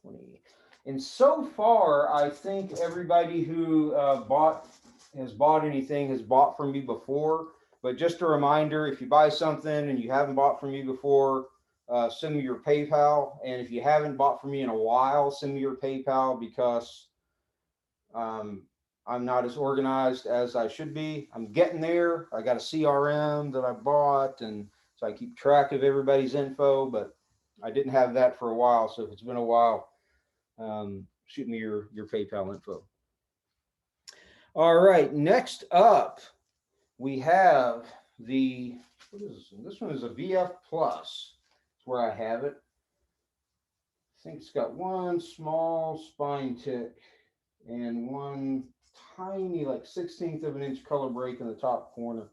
20. And so far, I think everybody who has bought anything has bought from me before. But just a reminder, if you buy something and you haven't bought from me before, send me your PayPal. And if you haven't bought from me in a while, send me your PayPal because I'm not as organized as I should be. I'm getting there. I got a CRM that I bought, and so I keep track of everybody's info, but I didn't have that for a while. So if it's been a while, shoot me your PayPal info. All right, next up, we have the, what is this? This one is a VF Plus. That's where I have it. I think it's got one small spine tick and one tiny, like 1/16 of an inch color break in the top corner.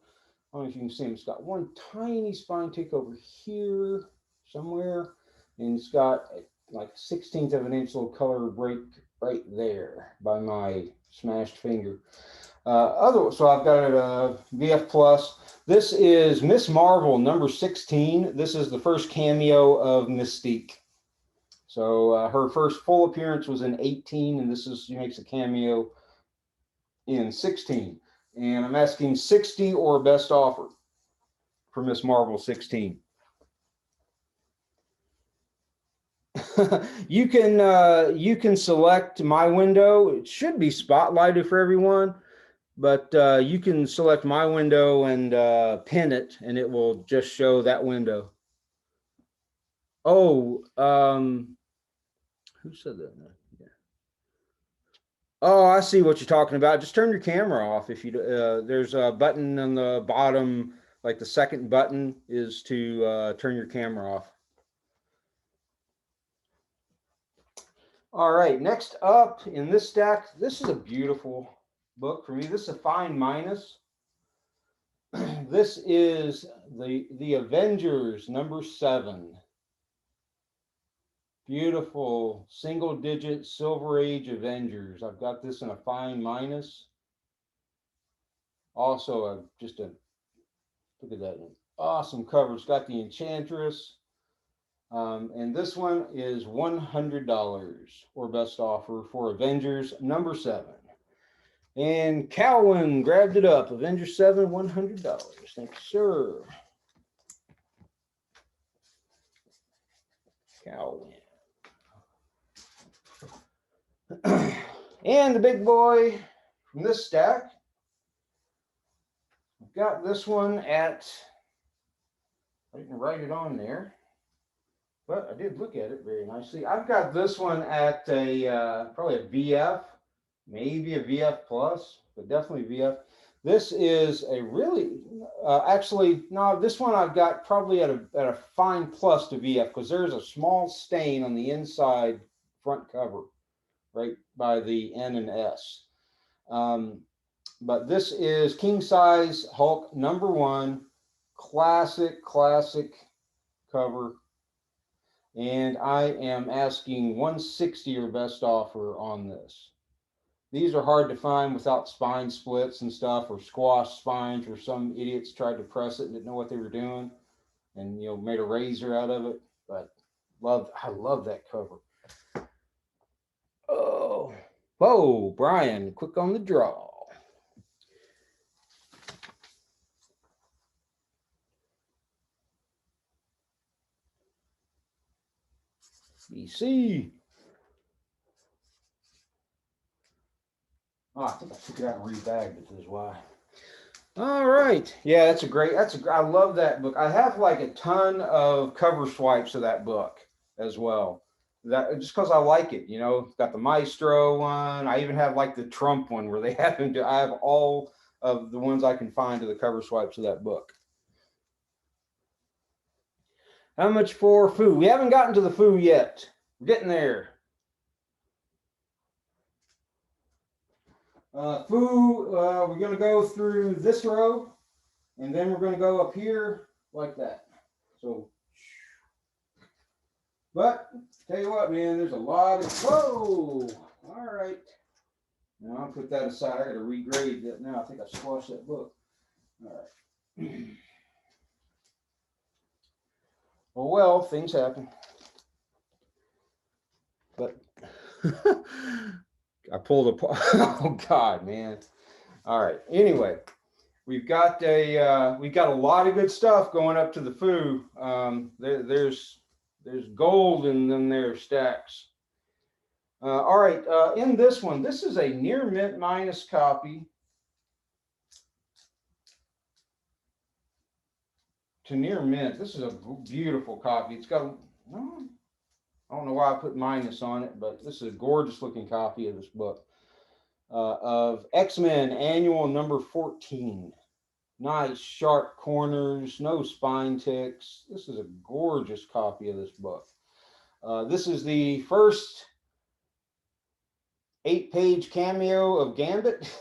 I don't know if you can see them. It's got one tiny spine tick over here somewhere, and it's got like 1/16 of an inch little color break right there by my smashed finger. So I've got a VF Plus. This is Miss Marvel number 16. This is the first cameo of Mystique. So her first full appearance was in 18, and she makes a cameo in 16. And I'm asking 60 or best offer for Miss Marvel 16. You can select my window. It should be spotlighted for everyone, but you can select my window and pin it, and it will just show that window. Oh, who said that? Yeah. Oh, I see what you're talking about. Just turn your camera off. If you there's a button on the bottom, like the second button is to turn your camera off. All right, next up in this stack, this is a beautiful book for me. This is a fine minus. This is the Avengers number 7. Beautiful single digit Silver Age Avengers. I've got this in a fine minus. Also, look at that awesome cover. It's got the Enchantress. And this one is $100 or best offer for Avengers number 7. And Cowan grabbed it up. Avenger 7, $100. Thank you, sir. Cowan. And the big boy from this stack. I've got this one at, I didn't write it on there, but I did look at it very nicely. I've got this one at a probably a VF, maybe a VF plus, but definitely VF. This is a really, actually, no, this one I've got probably at a fine plus to VF because there's a small stain on the inside front cover, right by the N and S. But this is king size Hulk #1, classic cover. And I am asking 160 or best offer on this. These are hard to find without spine splits and stuff, or squash spines, where some idiots tried to press it and didn't know what they were doing, and made a razor out of it. But I love that cover. Oh, whoa, Brian, quick on the draw. BC. Oh, I think I took it out and rebagged it, is why. All right. Yeah, I love that book. I have like a ton of cover swipes of that book as well. That just because I like it, got the Maestro one. I even have like the Trump one where they happen to, I have all of the ones I can find of the cover swipes of that book. How much for Foo? We haven't gotten to the Foo yet. We're getting there. Foo, we're going to go through this row, and then we're going to go up here like that. So, but tell you what, man, there's a lot of, whoa, all right. Now I'll put that aside. I got to regrade that now. I think I squashed that book. All right. Well, things happen. But I pulled a, oh God, man. All right. Anyway, we've got a lot of good stuff going up to the Foo. There's gold and then there's stacks. All right. In this one, this is a near mint minus copy to near mint. This is a beautiful copy. It's got, I don't know why I put minus on it, but this is a gorgeous looking copy of this book of X-Men Annual number 14. Nice sharp corners, no spine ticks. This is a gorgeous copy of this book. This is the first 8-page cameo of Gambit,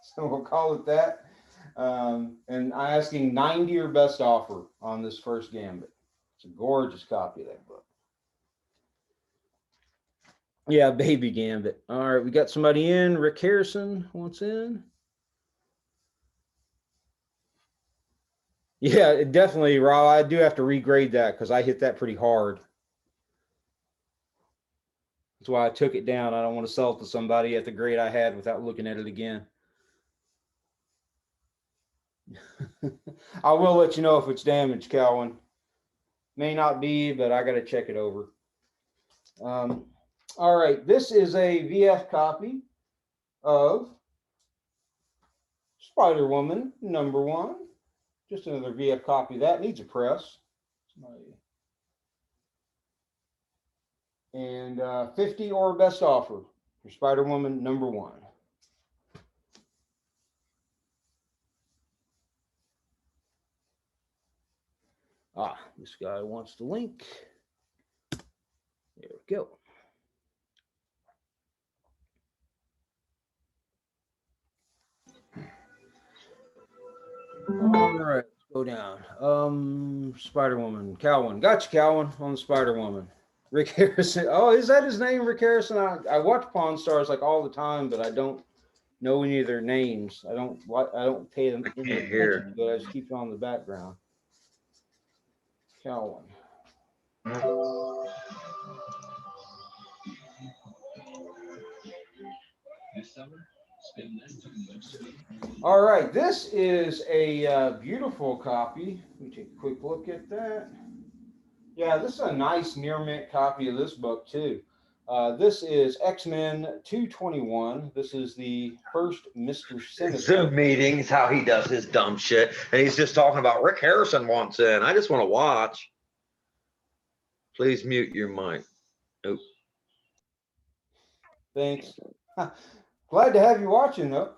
so we'll call it that. And I'm asking 90 or best offer on this first Gambit. It's a gorgeous copy of that book. Yeah, baby Gambit. All right, we got somebody in. Rick Harrison wants in. Yeah, definitely, Rob. I do have to regrade that because I hit that pretty hard. That's why I took it down. I don't want to sell it to somebody at the grade I had without looking at it again. I will let you know if it's damaged, Calvin. May not be, but I got to check it over. All right, this is a VF copy of Spider-Woman #1. Just another VF copy. That needs a press. And 50 or best offer for Spider-Woman #1. This guy wants the link. There we go. All right, let's go down. Spider-Woman, Calvin. Gotcha, Calvin, on the Spider-Woman. Rick Harrison. Oh, is that his name, Rick Harrison? I watch Pawn Stars like all the time, but I don't know any of their names. I don't pay them any attention, but I just keep it on the background. Calvin. This summer, All right, this is a beautiful copy. Let me take a quick look at that. Yeah, this is a nice near mint copy of this book too. This is X-Men 221. This is the first Mr. Sinister. Zoom meetings, how he does his dumb shit. And he's just talking about Rick Harrison wants in. I just want to watch. Please mute your mic. Nope. Thanks. Glad to have you watching though.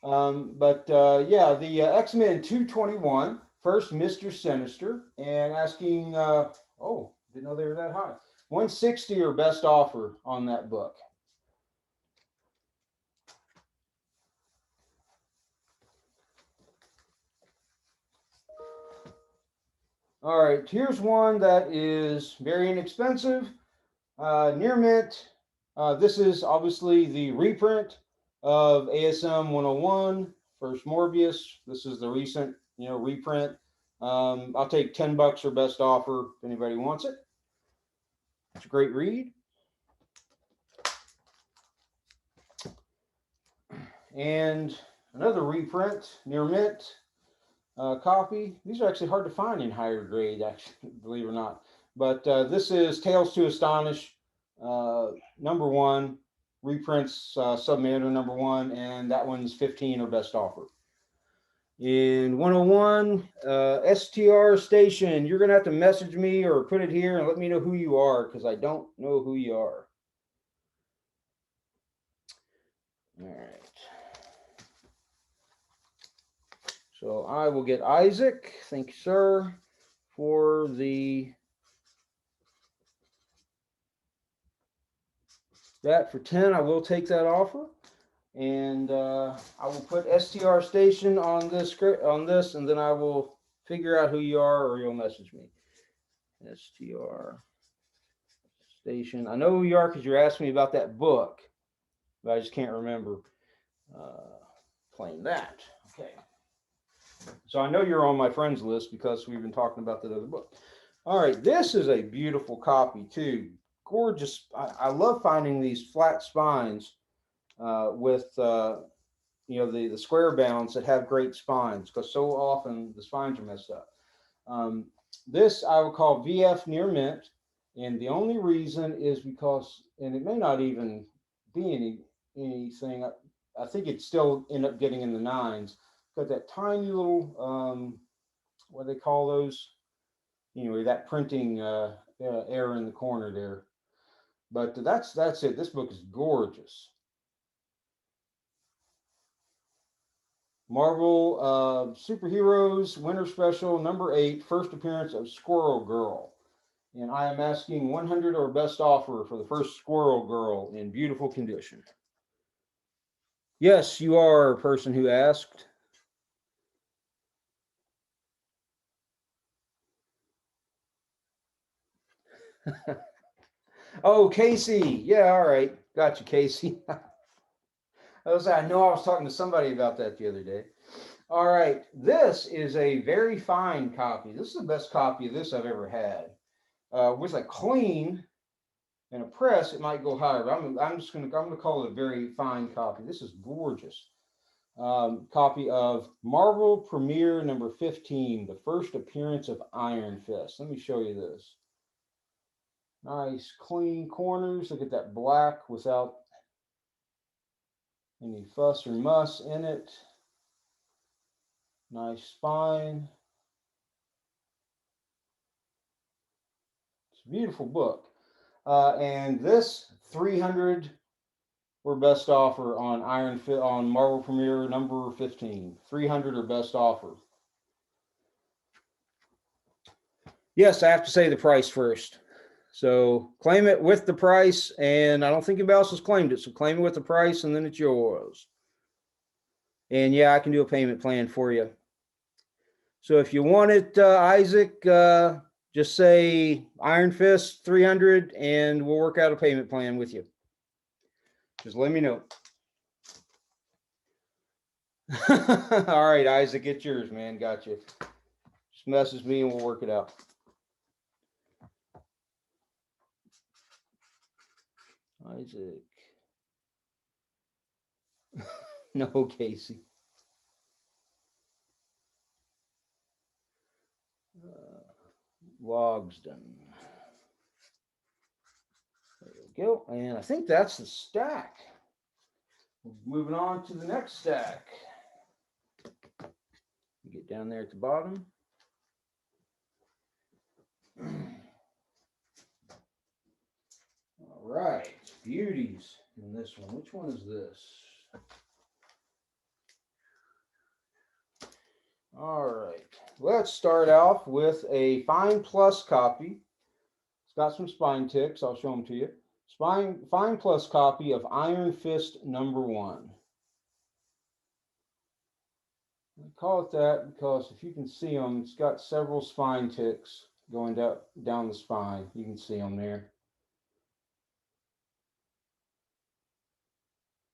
Yeah, the X-Men 221, first Mr. Sinister, and asking, oh, didn't know they were that high. 160 or best offer on that book. All right, here's one that is very inexpensive, near mint. This is obviously the reprint of ASM 101, first Morbius. This is the recent, reprint. I'll take $10 or best offer if anybody wants it. It's a great read. And another reprint, near mint copy. These are actually hard to find in higher grade, actually, believe it or not. But this is Tales to Astonish, #1, reprints Submariner #1, and that one's 15 or best offer. In 101, STR station, you're going to have to message me or put it here and let me know who you are, because I don't know who you are. All right. So I will get Isaac, thank you, sir, for that for 10. I will take that offer. And I will put STR station on this, and then I will figure out who you are, or you'll message me. STR station. I know who you are because you're asking me about that book, but I just can't remember playing that. Okay. So I know you're on my friends list because we've been talking about that other book. All right, this is a beautiful copy too. Gorgeous. I love finding these flat spines with the square bounds that have great spines, because so often the spines are messed up. This I would call VF near mint, and the only reason is because, and it may not even be anything. I think it still end up getting in the 9s. Got that tiny little what do they call those? That printing error in the corner there. But that's it. This book is gorgeous. Marvel Superheroes Winter Special #8, first appearance of Squirrel Girl. And I am asking 100 or best offer for the first Squirrel Girl in beautiful condition. Yes, you are a person who asked. Oh, Casey. Yeah, all right. Got you, Casey. I know I was talking to somebody about that the other day. All right. This is a very fine copy. This is the best copy of this I've ever had. With a clean and a press, it might go higher. But I'm gonna call it a very fine copy. This is gorgeous. Copy of Marvel Premiere #15, the first appearance of Iron Fist. Let me show you this. Nice clean corners. Look at that black without any fuss or muss in it. Nice spine. It's a beautiful book. And this 300 were best offer on on Marvel Premiere #15. 300 or best offer. Yes, I have to say the price first. So claim it with the price, and I don't think anybody else has claimed it. So claim it with the price, and then it's yours. And yeah, I can do a payment plan for you. So if you want it, Isaac, just say Iron Fist 300, and we'll work out a payment plan with you. Just let me know. All right, Isaac, it's yours, man. Got you. Just message me and we'll work it out. Isaac. No, Casey. Logsdon. There we go. And I think that's the stack. Moving on to the next stack. Get down there at the bottom. All right, beauties in this one. Which one is this? All right, let's start off with a Fine Plus copy. It's got some spine ticks. I'll show them to you. Fine Plus copy of Iron Fist #1. I call it that because if you can see them, it's got several spine ticks going down the spine. You can see them there.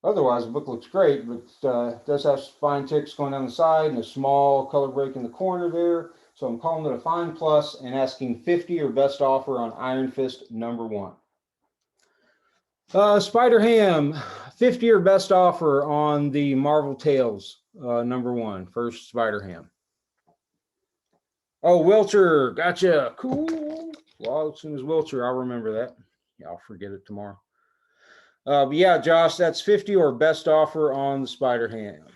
Otherwise, the book looks great, but it does have spine ticks going down the side and a small color break in the corner there. So I'm calling it a Fine Plus and asking 50 or best offer on Iron Fist #1. Spider Ham, 50 or best offer on the Marvel Tales #1, first Spider Ham. Oh, Wilcher, gotcha, cool. Well, as soon as Wilcher, I'll remember that. Yeah, I'll forget it tomorrow. But yeah, Josh, that's 50 or best offer on the Spider Ham.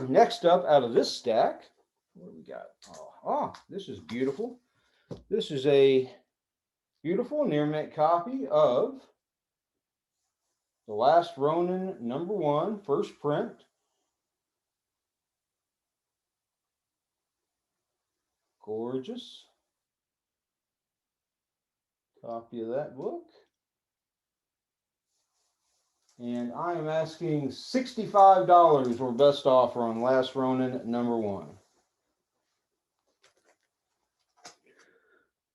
Next up out of this stack, what do we got? Oh, this is beautiful. This is a beautiful near mint copy of The Last Ronin #1, first print. Gorgeous. Copy of that book. And I am asking $65 or best offer on Last Ronin #1.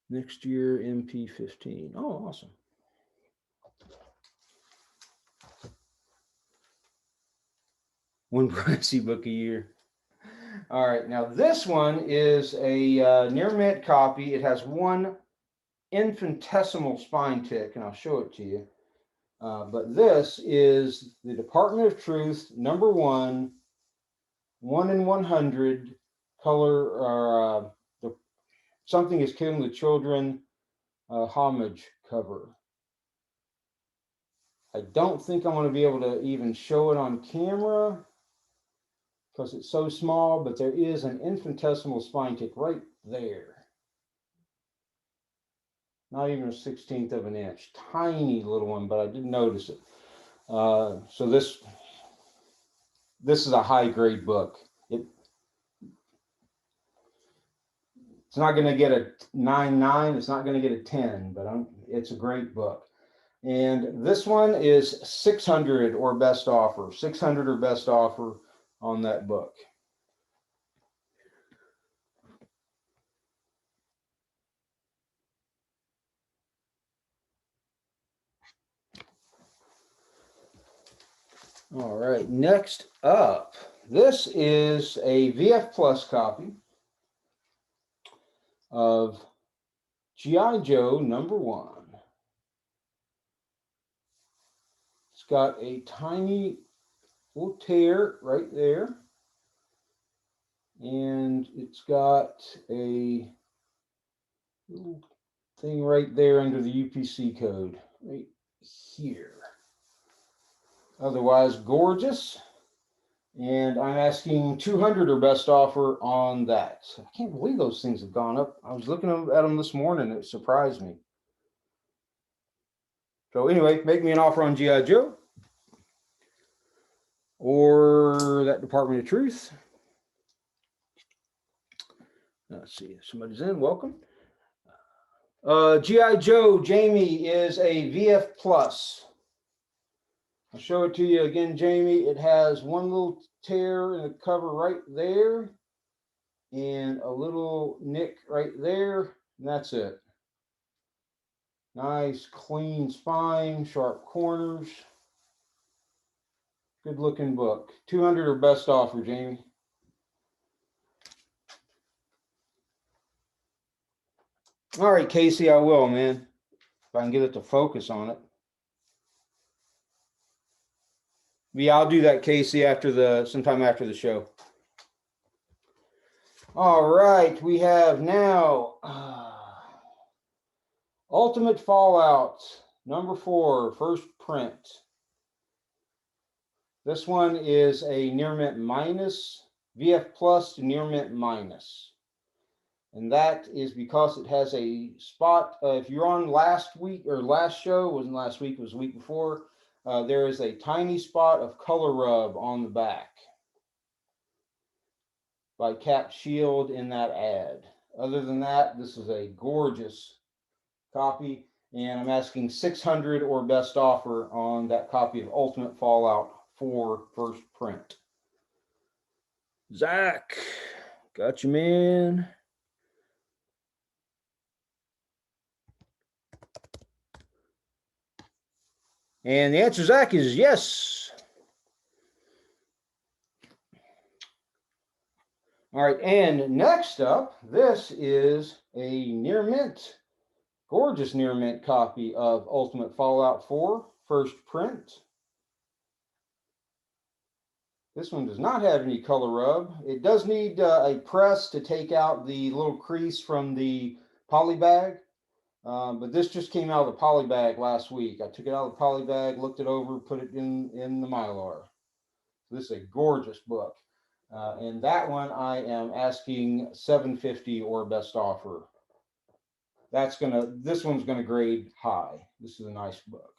Next year, MP15. Oh, awesome. One pricey book a year. All right, now this one is a near mint copy. It has one infinitesimal spine tick, and I'll show it to you. But this is the Department of Truth #1, 1 in 100 color. Something is Killing the Children homage cover. I don't think I'm going to be able to even show it on camera because it's so small, but there is an infinitesimal spine tick right there. Not even a 1/16 of an inch. Tiny little one, but I did notice it. So this is a high grade book. It's not going to get a 9.9. It's not going to get a 10, but it's a great book. And this one is 600 or best offer. 600 or best offer on that book. All right, next up, this is a VF Plus copy of G.I. Joe #1. It's got a tiny little tear right there. And it's got a little thing right there under the UPC code, right here. Otherwise, gorgeous. And I'm asking 200 or best offer on that. I can't believe those things have gone up. I was looking at them this morning. It surprised me. So anyway, make me an offer on G.I. Joe or that Department of Truth. Let's see, somebody's in. Welcome. G.I. Joe Jamie is a VF Plus. I'll show it to you again, Jamie. It has one little tear in the cover right there and a little nick right there, and that's it. Nice, clean spine, sharp corners. Good looking book. 200 or best offer, Jamie. All right, Casey, I will, man. If I can get it to focus on it. Yeah, I'll do that, Casey, sometime after the show. All right, we have now Ultimate Fallout #4, first print. This one is a near mint minus, VF plus to near mint minus. And that is because it has a spot. If you're on last week or last show, it wasn't last week, it was the week before, there is a tiny spot of color rub on the back by Cap Shield in that ad. Other than that, this is a gorgeous copy, and I'm asking 600 or best offer on that copy of Ultimate Fallout 4 first print. Zach, got you, man. And the answer, Zach, is yes. All right, and next up, this is a near mint, gorgeous near mint copy of Ultimate Fallout 4 first print. This one does not have any color rub. It does need a press to take out the little crease from the poly bag, but this just came out of the poly bag last week. I took it out of the poly bag, looked it over, put it in the Mylar. This is a gorgeous book. And that one I am asking $750 or best offer. This one's gonna grade high. This is a nice book.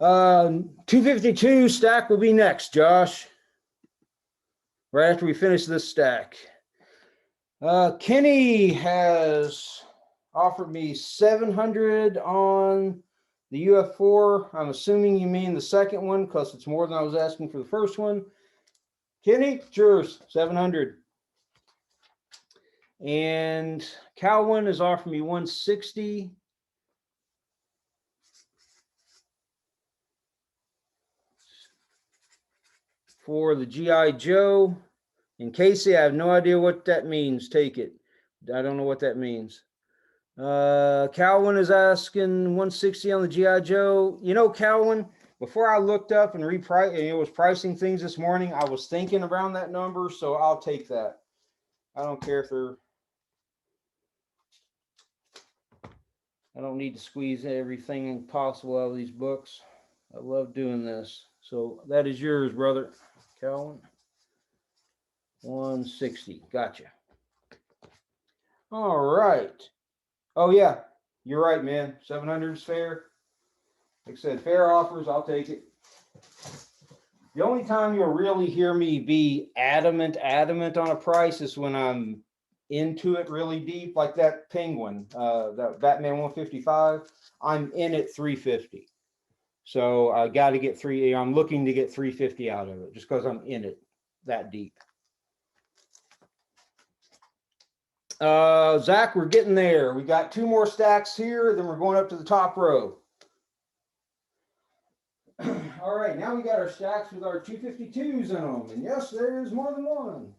252 stack will be next, Josh. Right after we finish this stack. Kenny has offered me 700 on the UF4. I'm assuming you mean the second one because it's more than I was asking for the first one. Kenny, it's yours, 700. And Calvin has offered me 160. For the G.I. Joe. And Casey, I have no idea what that means. Take it. I don't know what that means. Calvin is asking 160 on the G.I. Joe. You know, Calvin, before I looked up and was pricing things this morning, I was thinking around that number, so I'll take that. I don't care if I don't need to squeeze everything possible out of these books. I love doing this. So that is yours, brother. Calvin. 160. Gotcha. All right. Oh, yeah. You're right, man. 700 is fair. Like I said, fair offers. I'll take it. The only time you'll really hear me be adamant on a price is when I'm into it really deep, like that Penguin, that Batman 155. I'm in at 350. So I got to get I'm looking to get 350 out of it just because I'm in it that deep. Zach, we're getting there. We got 2 more stacks here, then we're going up to the top row. All right, now we got our stacks with our 252s in them. And yes, there is more than one.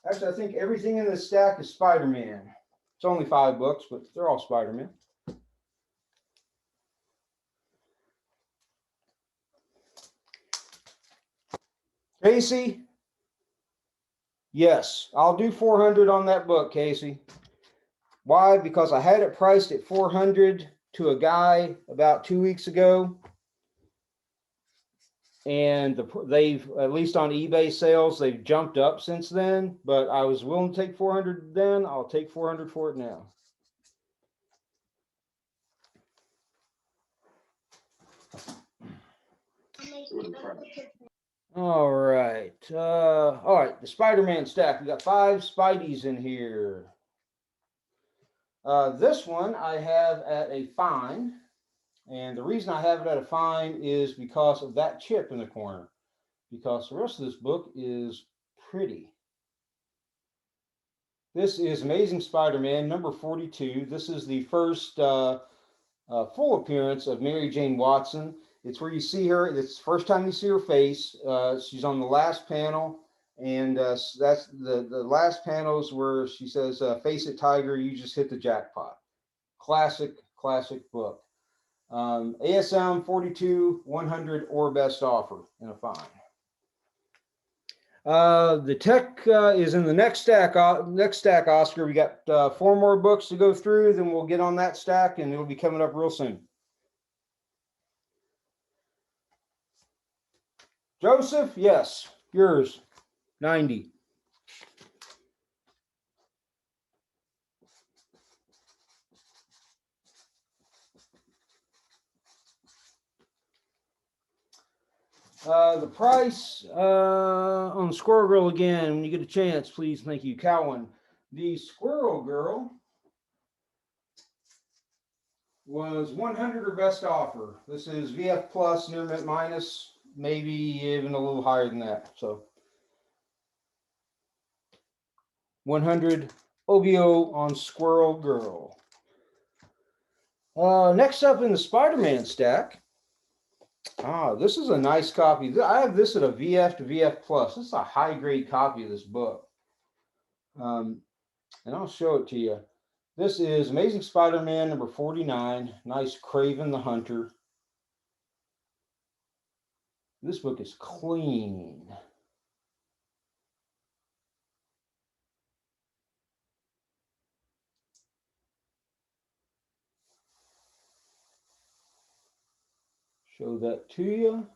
Actually, I think everything in this stack is Spider-Man. It's only 5 books, but they're all Spider-Man. Casey? Yes, I'll do 400 on that book, Casey. Why? Because I had it priced at 400 to a guy about 2 weeks ago. And they've, at least on eBay sales, they've jumped up since then. But I was willing to take 400 then. I'll take 400 for it now. All right. All right. The Spider-Man stack. We got 5 Spideys in here. This one I have at a fine. And the reason I have it at a fine is because of that chip in the corner. Because the rest of this book is pretty. This is Amazing Spider-Man number 42. This is the first full appearance of Mary Jane Watson. It's where you see her. It's the first time you see her face. She's on the last panel. And that's the last panels where she says, "Face it, Tiger, you just hit the jackpot." Classic book. ASM 42, 100 or best offer in a fine. The tech is in the next stack. Oscar. We got 4 more books to go through. Then we'll get on that stack, and it'll be coming up real soon. Joseph, yes, yours, 90. The price on Squirrel Girl again, when you get a chance, please. Thank you, Cowan. The Squirrel Girl was 100 or best offer. This is VF plus, near mint minus, maybe even a little higher than that. So 100 OBO on Squirrel Girl. Next up in the Spider-Man stack. This is a nice copy. I have this at a VF to VF plus. This is a high grade copy of this book. And I'll show it to you. This is Amazing Spider-Man number 49. Nice Craven the Hunter. This book is clean. Show that to you.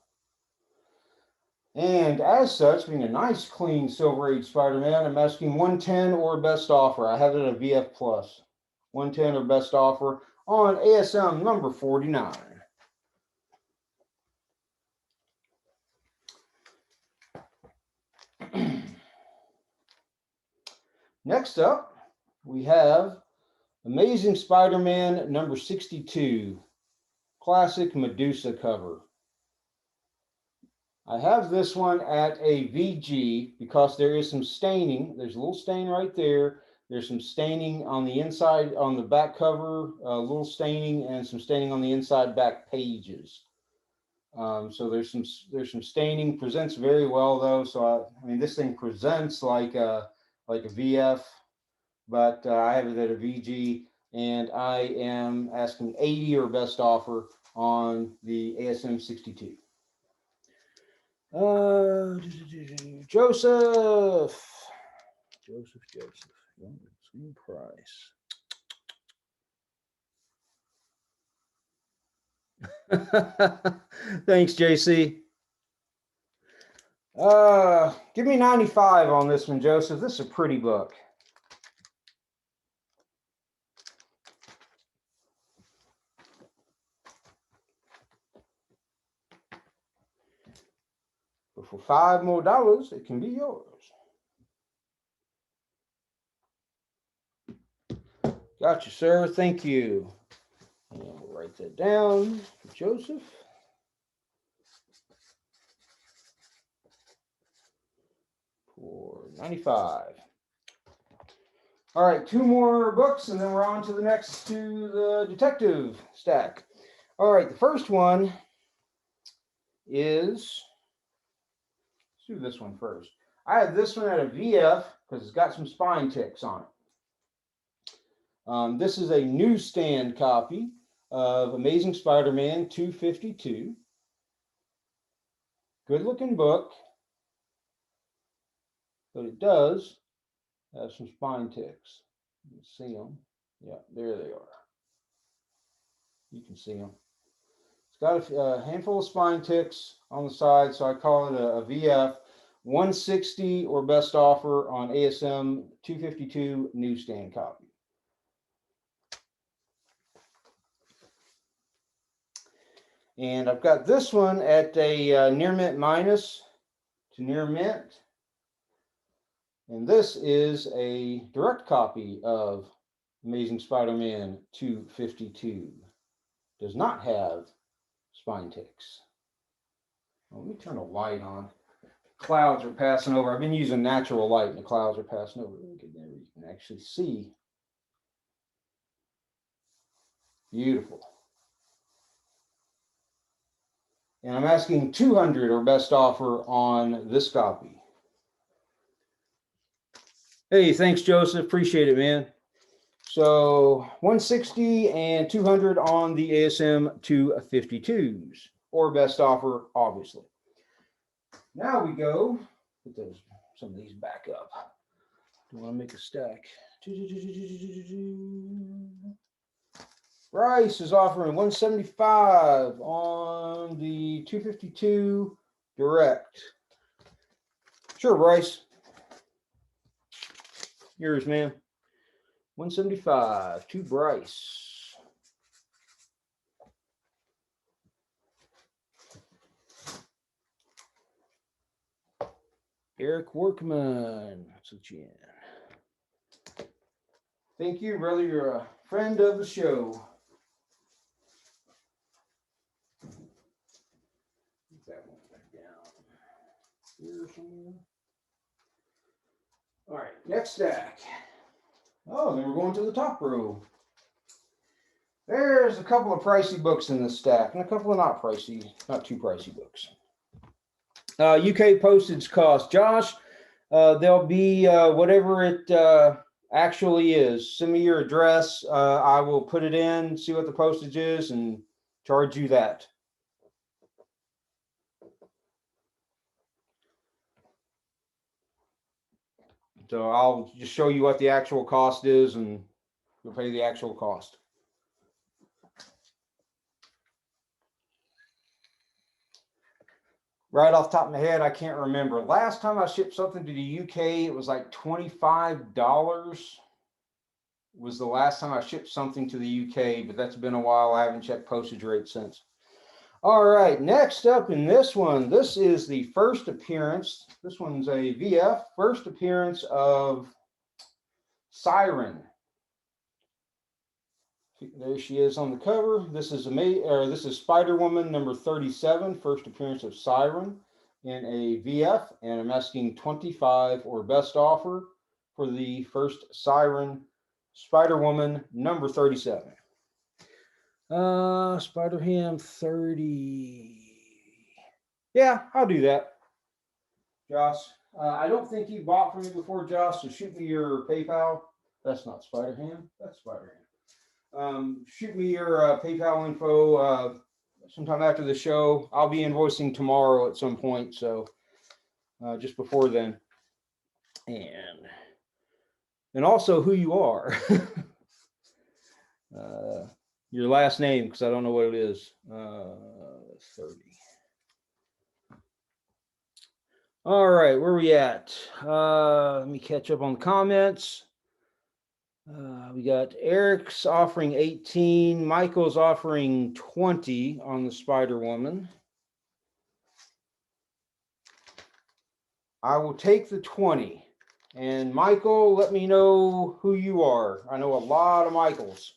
And as such, being a nice, clean Silver Age Spider-Man, I'm asking 110 or best offer. I have it at a VF plus. 110 or best offer on ASM number 49. Next up, we have Amazing Spider-Man number 62. Classic Medusa cover. I have this one at a VG because there is some staining. There's a little stain right there. There's some staining on the inside, on the back cover, a little staining, and some staining on the inside back pages. So there's some staining. Presents very well though. So I mean, this thing presents like a VF, but I have it at a VG, and I am asking 80 or best offer on the ASM 62. Joseph. Same price. Thanks, JC. Give me 95 on this one, Joseph. This is a pretty book. But for $5 more, it can be yours. Got you, sir. Thank you. And we'll write that down for Joseph. For 95. All right, 2 more books, and then we're on to the detective stack. All right, the first one is, let's do this one first. I have this one at a VF because it's got some spine ticks on it. This is a newsstand copy of Amazing Spider-Man 252. Good looking book, but it does have some spine ticks. You can see them. Yeah, there they are. You can see them. It's got a handful of spine ticks on the side, so I call it a VF. 160 or best offer on ASM 252 newsstand copy. And I've got this one at a near mint minus to near mint. And this is a direct copy of Amazing Spider-Man 252. Does not have spine ticks. Well, let me turn a light on. Clouds are passing over. I've been using natural light and the clouds are passing over. Look at there, you can actually see. Beautiful. And I'm asking 200 or best offer on this copy. Hey, thanks, Joseph. Appreciate it, man. So 160 and 200 on the ASM 252s, or best offer, obviously. Now we go, put some of these back up. Do want to make a stack. Rice is offering 175 on the 252 direct. Sure, Bryce. Yours, man. 175 to Bryce. Eric Workman. That's in. Thank you, brother. You're a friend of the show. Put that one back down here somewhere. All right, next stack. Oh, then we're going to the top row. There's a couple of pricey books in this stack, and a couple of not pricey, not too pricey books. UK postage cost. Josh, there'll be whatever it actually is. Send me your address. I will put it in, see what the postage is, and charge you that. So I'll just show you what the actual cost is, and you'll pay the actual cost. Right off the top of my head, I can't remember. Last time I shipped something to the UK, it was like $25. Was the last time I shipped something to the UK, but that's been a while. I haven't checked postage rate since. All right, next up in this one, this is the first appearance. This one's a VF, first appearance of Siren. There she is on the cover. This is Spider-Woman number 37, first appearance of Siren in a VF, and I'm asking 25 or best offer for the first Siren Spider-Woman number 37. Spider-Ham 30. Yeah, I'll do that. Josh, I don't think you bought from me before, Josh, so shoot me your PayPal. That's not Spider-Ham, that's Spider-Ham. Shoot me your PayPal info sometime after the show. I'll be invoicing tomorrow at some point, so just before then. And also who you are. Your last name, because I don't know what it is. 30. All right, where are we at? Let me catch up on the comments. We got Eric's offering 18. Michael's offering 20 on the Spider-Woman. I will take the 20. And Michael, let me know who you are. I know a lot of Michaels.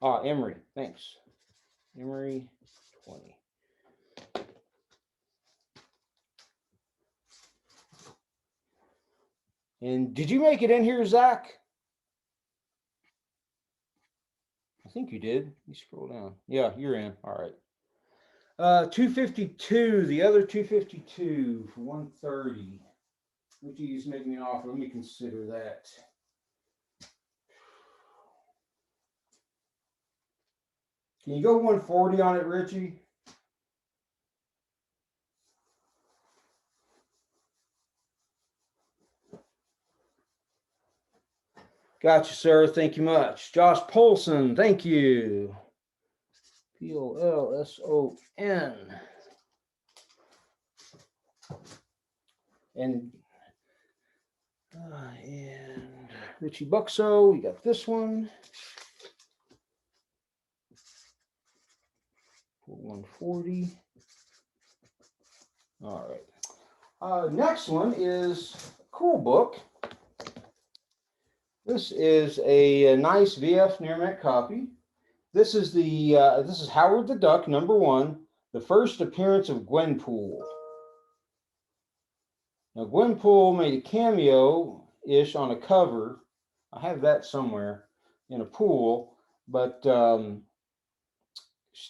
Emery, thanks. Emery 20. And did you make it in here, Zach? I think you did. You scroll down. Yeah, you're in. All right. 252, the other 252 for 130. Would you just make me an offer? Let me consider that. Can you go 140 on it, Richie? Gotcha, sir. Thank you much. Josh Polson, thank you. Polson. And Richie Buxo, you got this one. 140. All right. Next one is a cool book. This is a nice VF Nearmet copy. This is Howard the Duck #1, the first appearance of Gwenpool. Now Gwenpool made a cameo-ish on a cover. I have that somewhere in a pool, but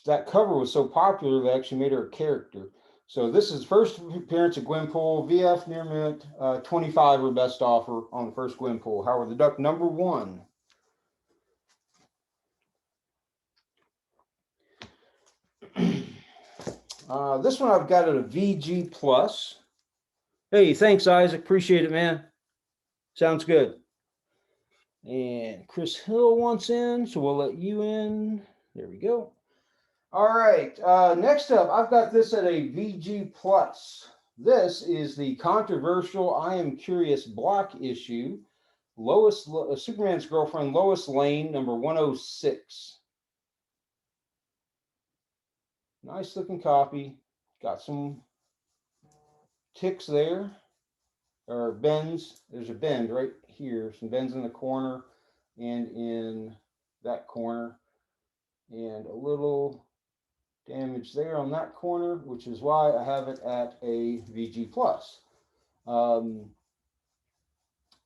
that cover was so popular they actually made her a character. So this is first appearance at Gwenpool, VF near mint, 25 or best offer on the first Gwenpool. Howard the Duck, number 1. This one I've got at a VG plus. Hey, thanks, Isaac. Appreciate it, man. Sounds good. And Chris Hill wants in, so we'll let you in. There we go. All right. Next up, I've got this at a VG plus. This is the controversial I Am Curious block issue. Superman's girlfriend, Lois Lane, number 106. Nice looking copy. Got some ticks there, or bends. There's a bend right here. Some bends in the corner and in that corner. And a little damage there on that corner, which is why I have it at a VG plus.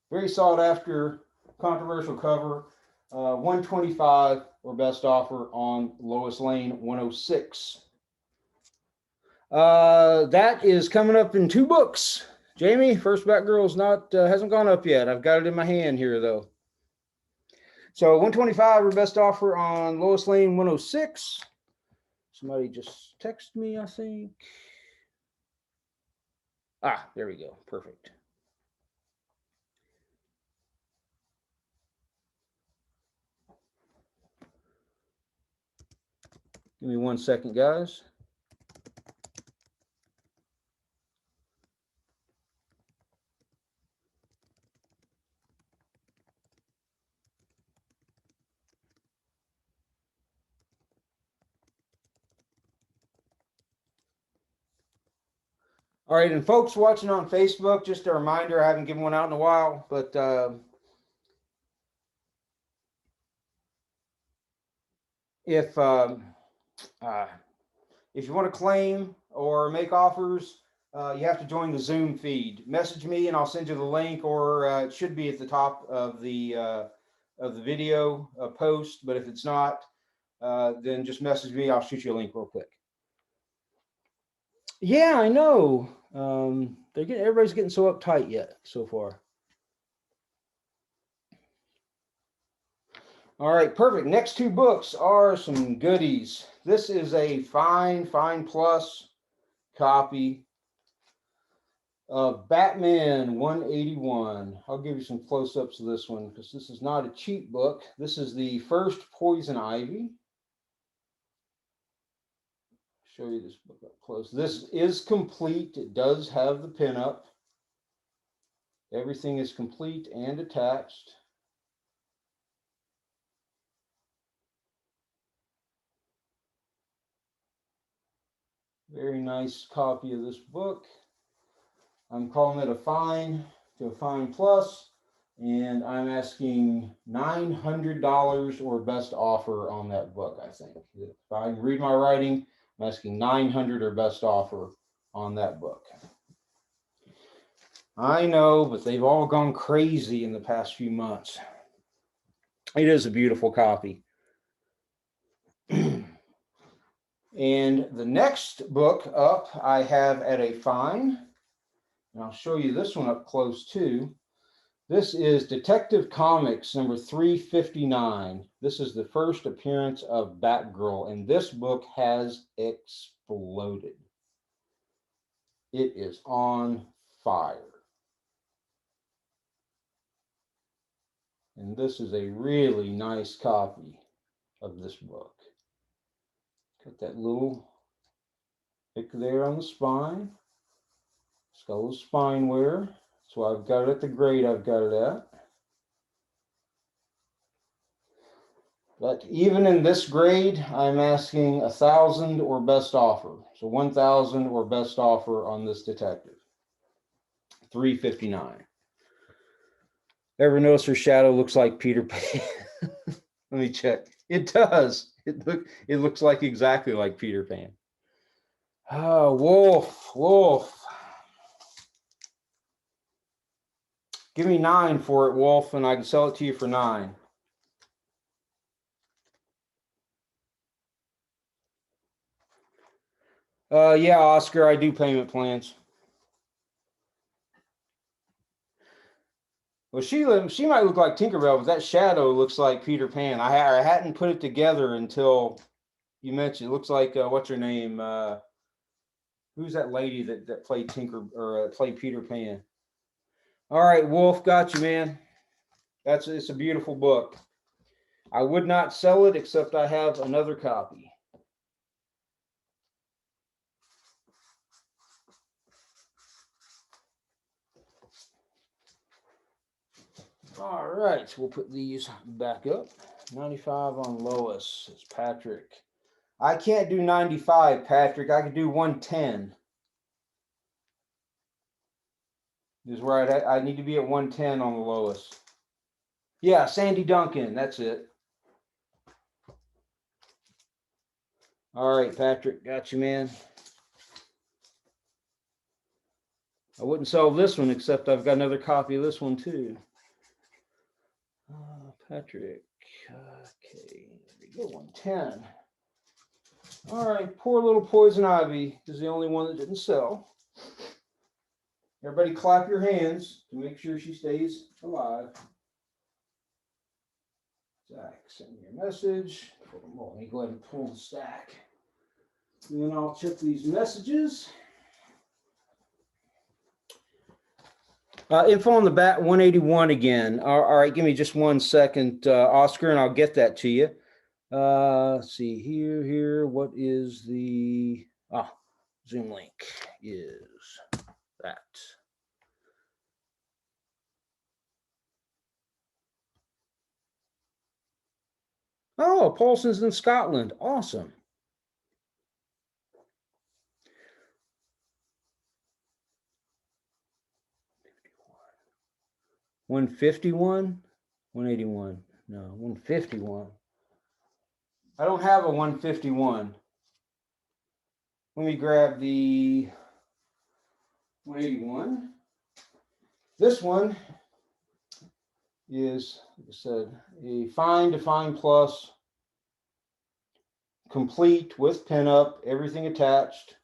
Very sought after, controversial cover. 125 or best offer on Lois Lane 106. That is coming up in 2 books. Jamie, first Batgirl's not hasn't gone up yet. I've got it in my hand here though. So 125 or best offer on Lois Lane 106. Somebody just texted me, I think. Ah, there we go. Perfect. Give me 1 second, guys. All right, and folks watching on Facebook, just a reminder, I haven't given one out in a while, but if you want to claim or make offers, you have to join the Zoom feed. Message me and I'll send you the link, or it should be at the top of the video post. But if it's not, then just message me. I'll shoot you a link real quick. Yeah, I know. Everybody's getting so uptight yet so far. All right, perfect. Next 2 books are some goodies. This is a fine plus copy of Batman 181. I'll give you some close-ups of this one because this is not a cheap book. This is the first Poison Ivy. Show you this book up close. This is complete. It does have the pinup. Everything is complete and attached. Very nice copy of this book. I'm calling it a fine to a fine plus, and I'm asking $900 or best offer on that book, I think. If I can read my writing, I'm asking $900 or best offer on that book. I know, but they've all gone crazy in the past few months. It is a beautiful copy. And the next book up I have at a fine, and I'll show you this one up close too. This is Detective Comics number 359. This is the first appearance of Batgirl, and this book has exploded. It is on fire. And this is a really nice copy of this book. Got that little pick there on the spine. It's got a little spine wear. So I've got it at the grade I've got it at. But even in this grade, I'm asking 1,000 or best offer. So 1,000 or best offer on this detective. 359. Ever notice her shadow looks like Peter Pan? Let me check. It does. It looks like exactly like Peter Pan. Oh, Wolf. Give me 9 for it, Wolf, and I can sell it to you for 9. Yeah, Oscar, I do payment plans. Well, she might look like Tinkerbell, but that shadow looks like Peter Pan. I hadn't put it together until you mentioned. It looks like what's her name? Who's that lady that played played Peter Pan? All right, Wolf, got you, man. It's a beautiful book. I would not sell it except I have another copy. All right, we'll put these back up. 95 on Lois. It's Patrick. I can't do 95, Patrick. I could do 110. Is where I need to be at 110 on the Lois. Yeah, Sandy Duncan. That's it. All right, Patrick. Got you, man. I wouldn't sell this one except I've got another copy of this one too. Patrick. Okay, there we go. 110. All right, poor little Poison Ivy is the only one that didn't sell. Everybody clap your hands to make sure she stays alive. Zach, send me a message. Let me go ahead and pull the stack. And then I'll check these messages. Info on the bat 181 again. All right, give me just 1 second, Oscar, and I'll get that to you. Let's see here. What is the Zoom link is that. Oh, Paulson's in Scotland. Awesome. $151, $181. No, $151. I don't have a 151. Let me grab the 181. This one is, like I said, a fine to fine plus, complete with pinup, everything attached.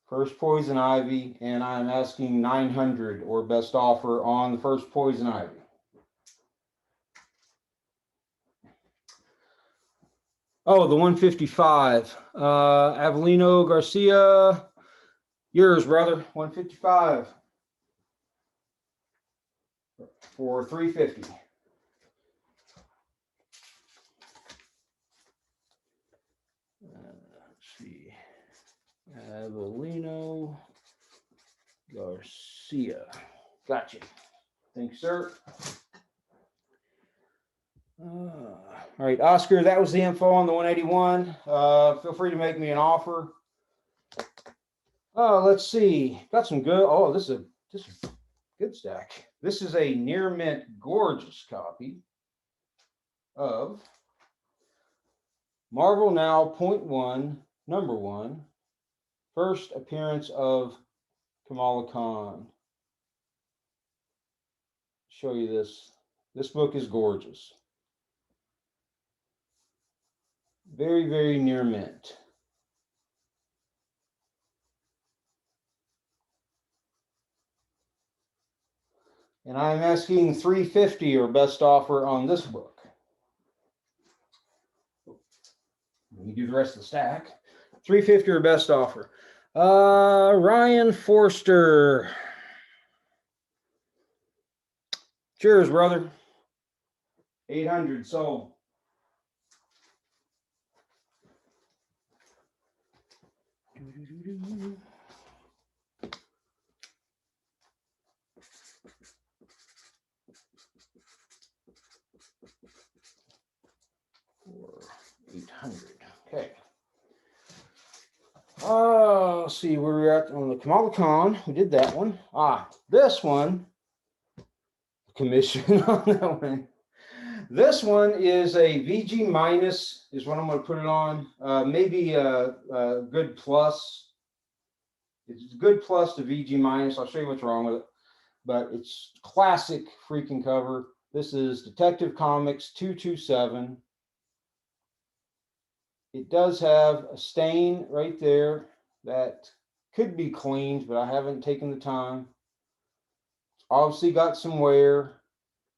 First Poison Ivy, and I'm asking 900 or best offer on the first Poison Ivy. Oh, the 155. Avelino Garcia, yours, brother. 155 for 350. Let's see. Avelino Garcia. Gotcha. Thanks, sir. All right, Oscar, that was the info on the 181. Feel free to make me an offer. Let's see. Got some good. Oh, this is a good stack. This is a near mint, gorgeous copy of Marvel Now .1, number 1, first appearance of Kamala Khan. Show you this. This book is gorgeous. Very, very near mint. And I'm asking 350 or best offer on this book. Let me do the rest of the stack. 350 or best offer. Ryan Forster. Cheers, brother. 800 sold. For 800. Okay. Let's see where we're at on the Kamala Khan. We did that one. This one, commission on that one. This one is a VG minus is what I'm going to put it on. Maybe a good plus. It's good plus to VG minus. I'll show you what's wrong with it. But it's classic freaking cover. This is Detective Comics 227. it does have a stain right there that could be cleaned, but I haven't taken the time. It's obviously got some wear.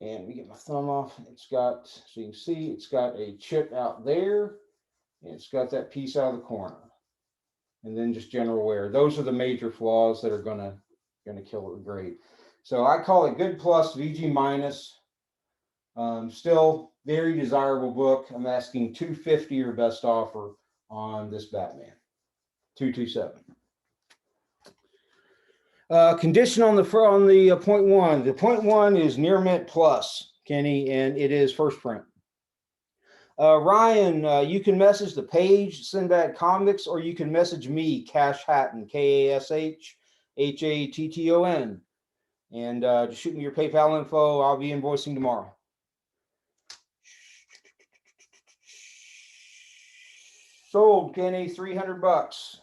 And let me get my thumb off. It's got, so you can see, it's got a chip out there, and it's got that piece out of the corner. And then just general wear. Those are the major flaws that are gonna kill it great. So I call it good plus, VG minus. Still very desirable book. I'm asking $250 or best offer on this Batman. 227. Condition on the point one. The point one is near mint plus, Kenny, and it is first print. Ryan, you can message the page Sinbad Comics, or you can message me, Cash Hatton, KASHHATTON, and just shoot me your PayPal info. I'll be invoicing tomorrow. Sold, Kenny, $300.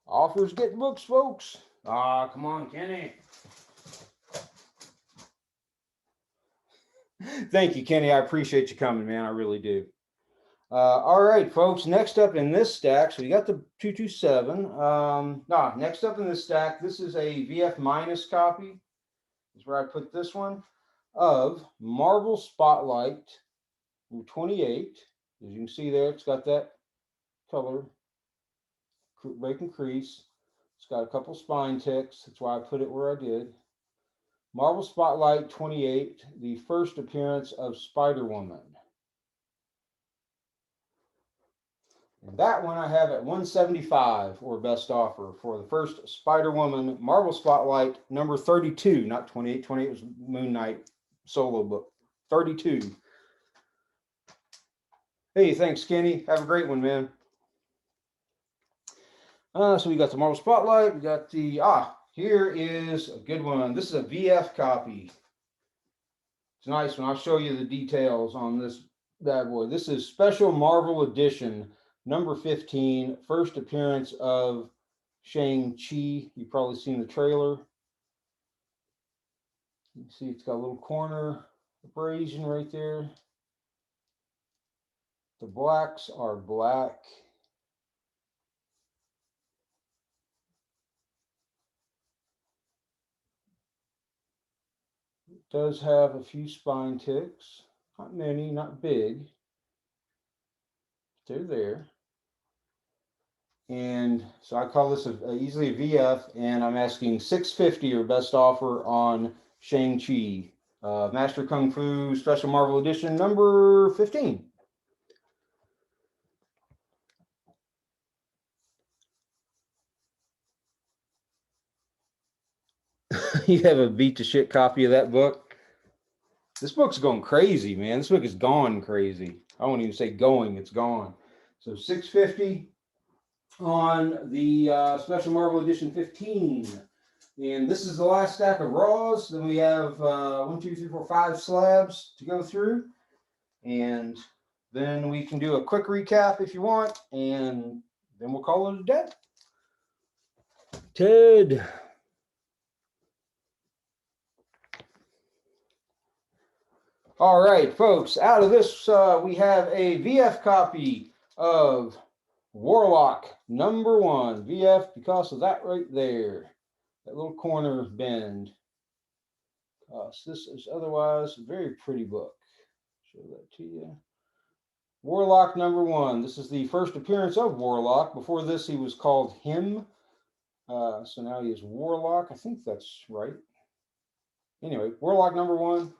Offers get books, folks. Ah, come on, Kenny. Thank you, Kenny. I appreciate you coming, man. I really do. All right, folks. Next up in this stack, so we got the 227. Next up in this stack, this is a VF minus copy. Is where I put this one of Marvel Spotlight 28. As you can see there, it's got that color break and crease. It's got a couple spine ticks. That's why I put it where I did. Marvel Spotlight 28, the first appearance of Spider-Woman. And that one I have at $175 or best offer for the first Spider-Woman Marvel Spotlight number 32, not 28. 28 was Moon Knight solo book. 32. Hey, thanks, Kenny. Have a great one, man. So we got the Marvel Spotlight. We got the, here is a good one. This is a VF copy. It's a nice one. I'll show you the details on this bad boy. This is Special Marvel Edition, number 15, first appearance of Shang-Chi. You've probably seen the trailer. You can see it's got a little corner abrasion right there. The blacks are black. It does have a few spine ticks. Not many, not big. They're there. And so I call this easily a VF, and I'm asking $650 or best offer on Shang-Chi. Master Kung Fu Special Marvel Edition number 15. You have a beat to shit copy of that book? This book's going crazy, man. This book is gone crazy. I won't even say going, it's gone. So $650 on the Special Marvel Edition 15. And this is the last stack of raws. Then we have 1, 2, 3, 4, 5 slabs to go through. And then we can do a quick recap if you want. And then we'll call it a day. Ted. All right, folks, out of this, we have a VF copy of Warlock number 1. VF because of that right there. That little corner bend. This is otherwise a very pretty book. Show that to you. Warlock number 1. This is the first appearance of Warlock. Before this, he was called Him. So now he is Warlock. I think that's right. Anyway, Warlock number 1.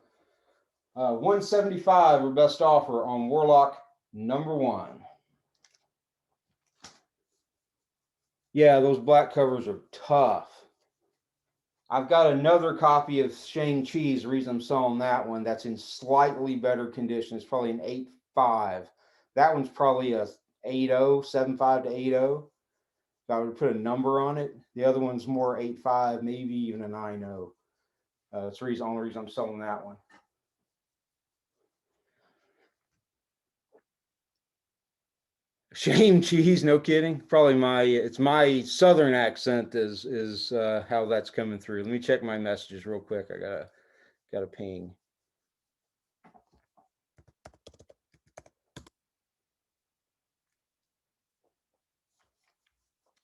175 or best offer on Warlock number 1. Yeah, those black covers are tough. I've got another copy of Shang-Chi's. The reason I'm selling that one, that's in slightly better condition. It's probably an 8.5. That one's probably a 8.0, 7.5 to 8.0. If I would put a number on it. The other one's more 8.5, maybe even a 9.0. That's the only reason I'm selling that one. Shame cheese, no kidding. Probably it's my southern accent is how that's coming through. Let me check my messages real quick. I got a ping.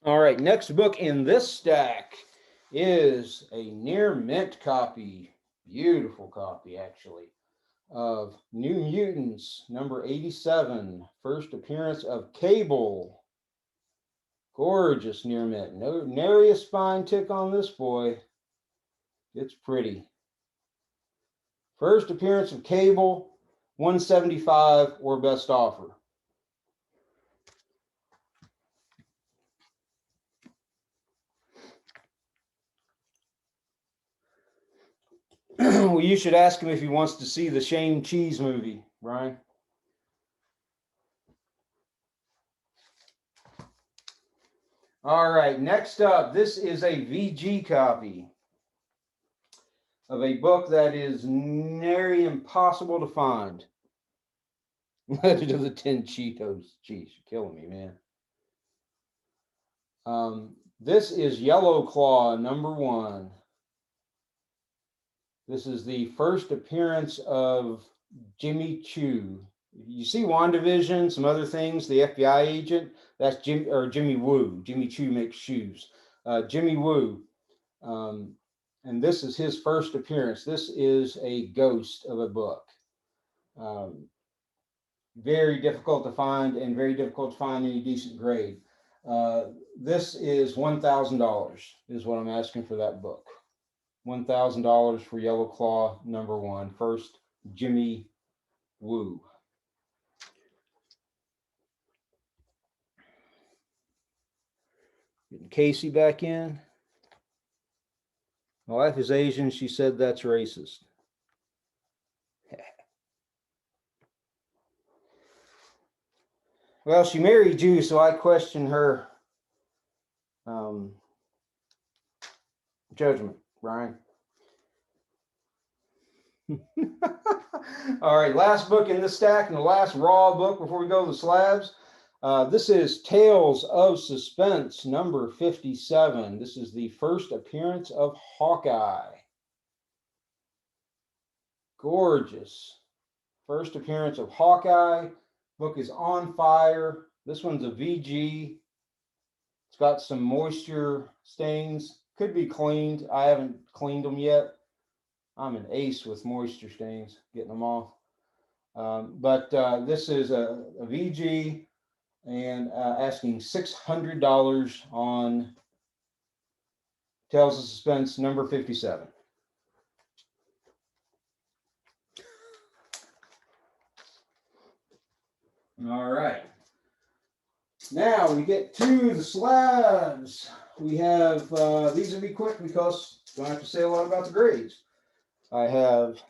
All right, next book in this stack is a near mint copy, beautiful copy actually, of New Mutants number 87, first appearance of Cable. Gorgeous near mint. No, nary a spine tick on this boy. It's pretty. First appearance of Cable, 175 or best offer. Well, you should ask him if he wants to see the Shame Cheese movie, Brian. All right, next up, this is a VG copy of a book that is nearly impossible to find. Legend of the 10 Cheetos. Jeez, you're killing me, man. This is Yellow Claw number 1. This is the first appearance of Jimmy Choo. You see WandaVision, some other things, the FBI agent, that's Jimmy Woo. Jimmy Choo makes shoes. Jimmy Woo. And this is his first appearance. This is a ghost of a book. Very difficult to find and very difficult to find any decent grade. This is $1,000 is what I'm asking for that book. $1,000 for Yellow Claw number 1, first Jimmy Woo. Getting Casey back in. My wife is Asian. She said that's racist. Well, she married you, so I question her judgment, Brian. All right, last book in this stack and the last raw book before we go to the slabs. This is Tales of Suspense, number 57. This is the first appearance of Hawkeye. Gorgeous. First appearance of Hawkeye. Book is on fire. This one's a VG. It's got some moisture stains. Could be cleaned. I haven't cleaned them yet. I'm an ace with moisture stains, getting them off. But this is a VG and asking $600 on Tales of Suspense number 57. All right. Now we get to the slabs. We have, these will be quick because I don't have to say a lot about the grades. I have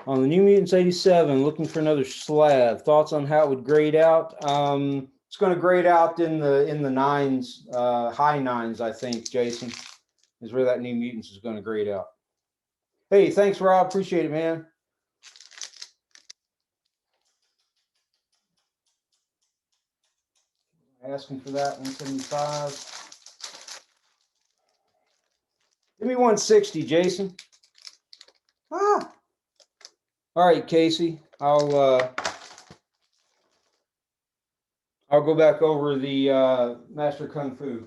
on the New Mutants 87, looking for another slab. Thoughts on how it would grade out? It's going to grade out in the nines, high nines, I think, Jason, is where that New Mutants is going to grade out. Hey, thanks, Rob. Appreciate it, man. Asking for that 175. Give me 160, Jason. Ah. All right, Casey. I'll go back over the Master Kung Fu.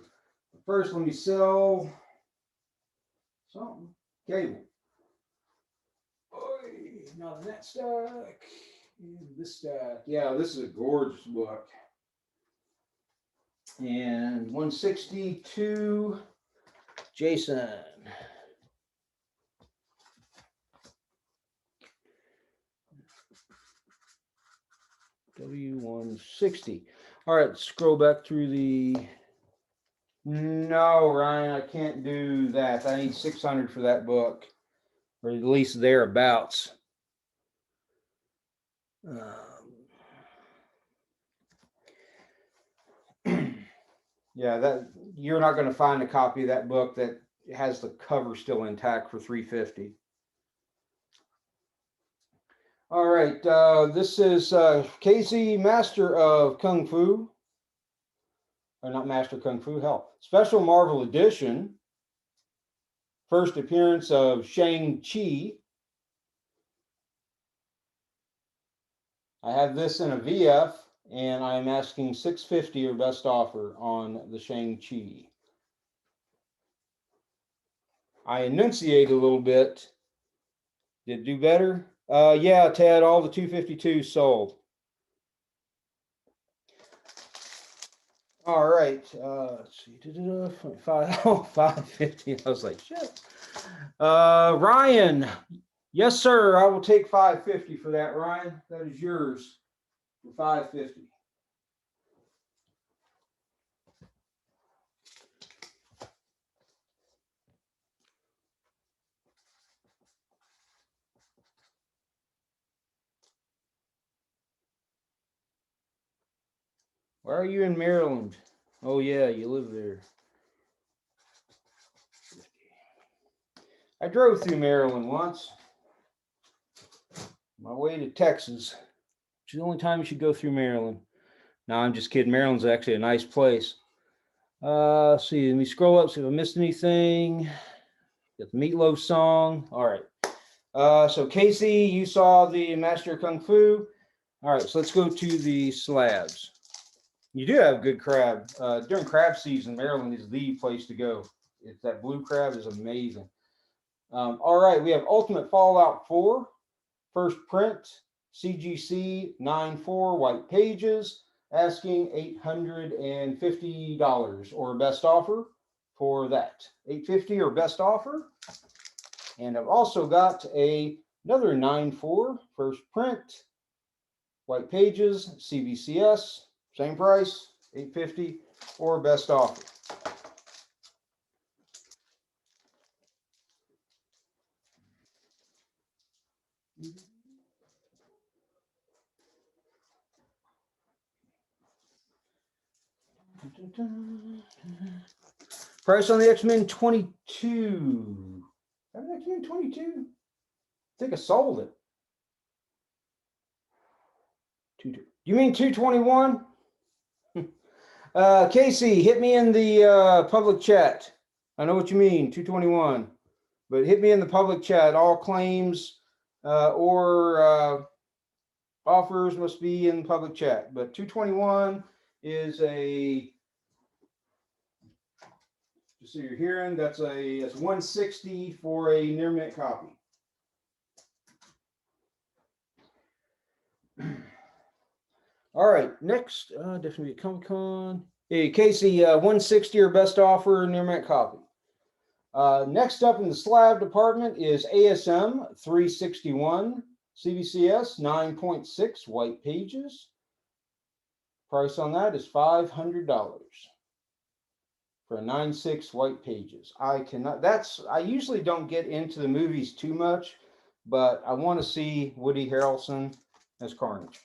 First, let me sell something. Cable. Oy, now that stack. And this stack. Yeah, this is a gorgeous book. And 162, Jason. W160. All right, scroll back through the. No, Ryan, I can't do that. I need 600 for that book, or at least thereabouts. Yeah, that you're not going to find a copy of that book that has the cover still intact for $350. All right, this is Casey, Master of Kung Fu, or not Master Kung Fu, hell, Special Marvel Edition. First appearance of Shang-Chi. I have this in a VF, and I'm asking $650 or best offer on the Shang-Chi. I enunciate a little bit. Did it do better? Yeah, Ted, all the 252 sold. All right, let's see, 550. I was like, shit. Ryan, yes, sir. I will take 550 for that, Ryan. That is yours for 550. Why are you in Maryland? Oh yeah, you live there. I drove through Maryland once. My way to Texas. Which is the only time you should go through Maryland. No, I'm just kidding. Maryland's actually a nice place. Let's see, let me scroll up, see if I missed anything. Got the Meatloaf song. All right. So Casey, you saw the Master of Kung Fu. All right, so let's go to the slabs. You do have good crab. During crab season, Maryland is the place to go. That blue crab is amazing. All right, we have Ultimate Fallout 4, first print, CGC 9.4 white pages, asking $850 or best offer for that. $850 or best offer. And I've also got another 9.4 first print, white pages, CVCS, same price, $850 or best offer. Price on the X-Men 22. Have an X-Men 22? I think I sold it. You mean 221? Casey, hit me in the public chat. I know what you mean, 221. But hit me in the public chat. All claims or offers must be in public chat. But 221 is a, just so you're hearing, that's 160 for a near mint copy. All right, next, definitely Comic-Con. Hey, Casey, 160 or best offer, near mint copy. Next up in the slab department is ASM 361, CVCS 9.6 white pages. Price on that is $500 for a 9.6 white pages. I usually don't get into the movies too much, but I want to see Woody Harrelson as Carnage.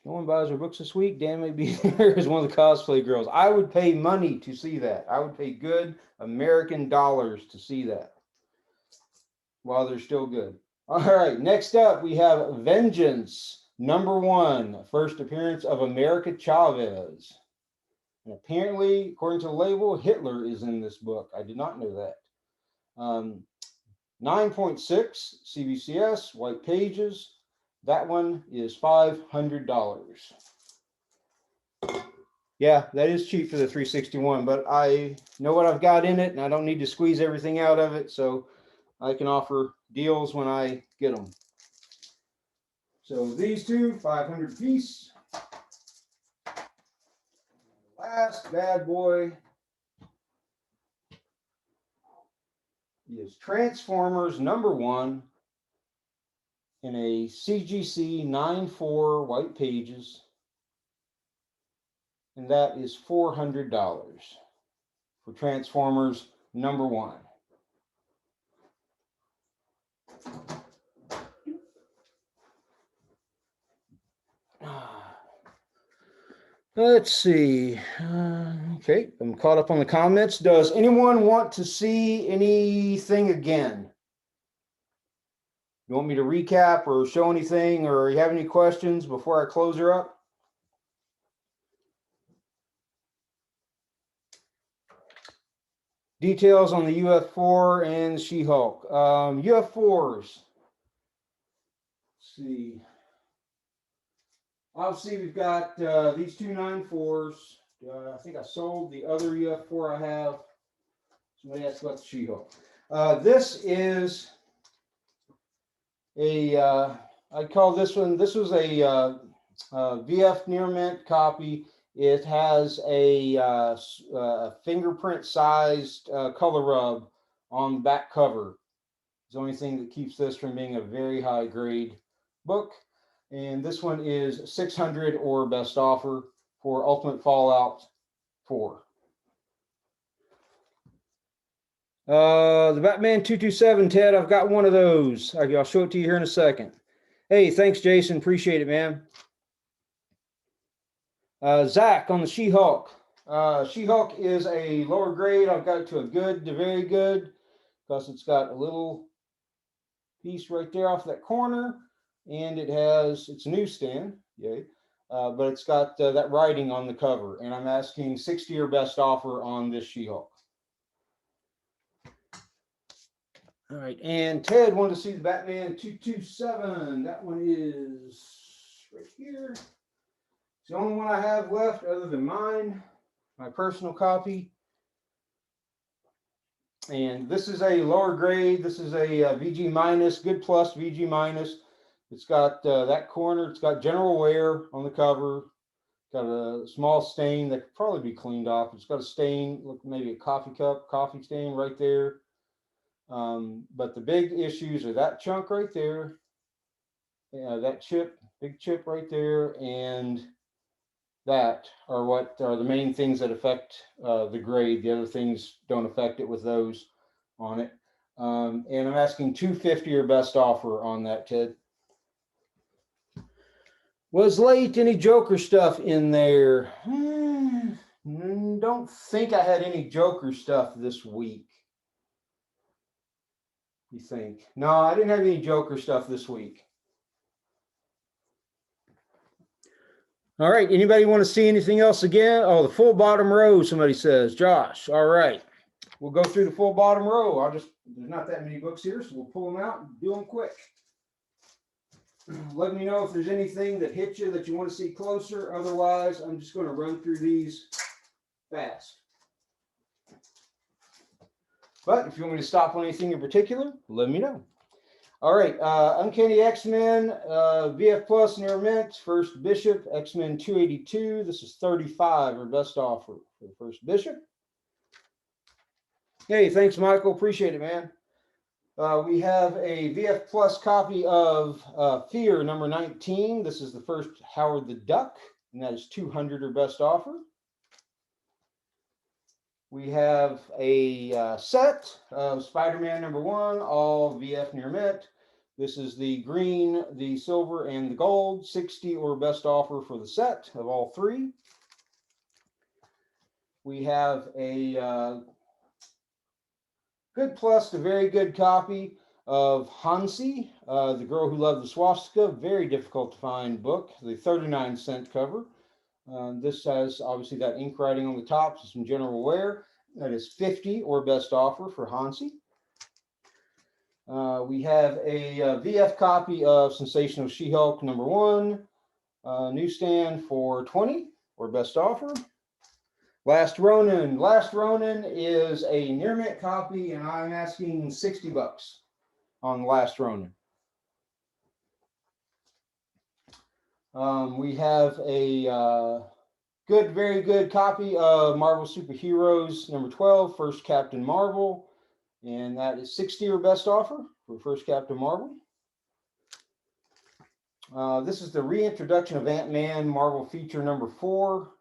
No one buys her books this week. Dan may be here as one of the cosplay girls. I would pay money to see that. I would pay good American dollars to see that while they're still good. All right, next up we have Vengeance #1, first appearance of America Chavez. And apparently, according to the label, Hitler is in this book. I did not know that. 9.6 CVCS, white pages. That one is $500. Yeah, that is cheap for the 361, but I know what I've got in it, and I don't need to squeeze everything out of it, so I can offer deals when I get them. So these two, 500 piece. Last bad boy is Transformers #1 in a CGC 9.4 white pages. And that is $400 for Transformers #1. Let's see. Okay, I'm caught up on the comments. Does anyone want to see anything again? You want me to recap or show anything, or you have any questions before I close her up? Details on the UF4 and She-Hulk. UF4s. Let's see. Obviously, we've got these two 9.4s. I think I sold the other UF4 I have. Somebody asked about the She-Hulk. This is a, I'd call this one, this was a VF near mint copy. It has a fingerprint sized color rub on the back cover. It's the only thing that keeps this from being a very high grade book. And this one is 600 or best offer for Ultimate Fallout 4. The Batman 227, Ted, I've got one of those. I'll show it to you here in a second. Hey, thanks, Jason. Appreciate it, man. Zach on the She-Hulk. She-Hulk is a lower grade. I've got it to a good to very good because it's got a little piece right there off that corner, and it's a newsstand, yay. But it's got that writing on the cover, and I'm asking 60 or best offer on this She-Hulk. All right, and Ted wanted to see the Batman 227. That one is right here. It's the only one I have left other than mine, my personal copy. And this is a lower grade. This is a VG minus, good plus VG minus. It's got that corner. It's got general wear on the cover. Got a small stain that could probably be cleaned off. It's got a stain, look, maybe a coffee cup, coffee stain right there. But the big issues are that chunk right there, that chip, big chip right there, and that are what are the main things that affect the grade. The other things don't affect it with those on it. And I'm asking 250 or best offer on that, Ted. Was late, any Joker stuff in there? Don't think I had any Joker stuff this week. You think? No, I didn't have any Joker stuff this week. All right, anybody want to see anything else again? Oh, the full bottom row, somebody says. Josh, all right. We'll go through the full bottom row. There's not that many books here, so we'll pull them out and do them quick. Let me know if there's anything that hits you that you want to see closer. Otherwise, I'm just going to run through these fast. But if you want me to stop on anything in particular, let me know. All right, Uncanny X-Men, VF Plus near mint, first Bishop, X-Men 282. This is 35 or best offer for the first Bishop. Hey, thanks, Michael. Appreciate it, man. We have a VF Plus copy of Fear number 19. This is the first Howard the Duck, and that is 200 or best offer. We have a set of Spider-Man number 1, all VF near mint. This is the green, the silver, and the gold, 60 or best offer for the set of all 3. We have a good plus to very good copy of Hansi, the Girl Who Loved the Swastika. Very difficult to find book, the 39-cent cover. This has obviously that ink writing on the top, so some general wear. That is 50 or best offer for Hansi. We have a VF copy of Sensational She-Hulk number 1, newsstand for 20 or best offer. Last Ronin. Last Ronin is a near mint copy, and I'm asking $60 on Last Ronin. We have a good, very good copy of Marvel Superheroes number 12, First Captain Marvel, and that is 60 or best offer for First Captain Marvel. This is the reintroduction of Ant-Man Marvel feature number 4.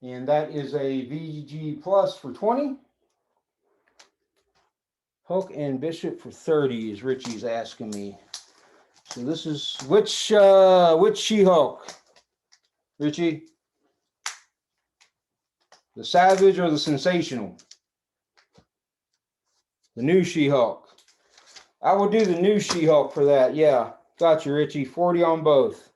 And that is a VG Plus for 20. Hulk and Bishop for 30 is Richie's asking me. So this is which She-Hulk? Richie? The Savage or the Sensational? The new She-Hulk. I will do the new She-Hulk for that. Yeah. Got you, Richie. 40 on both.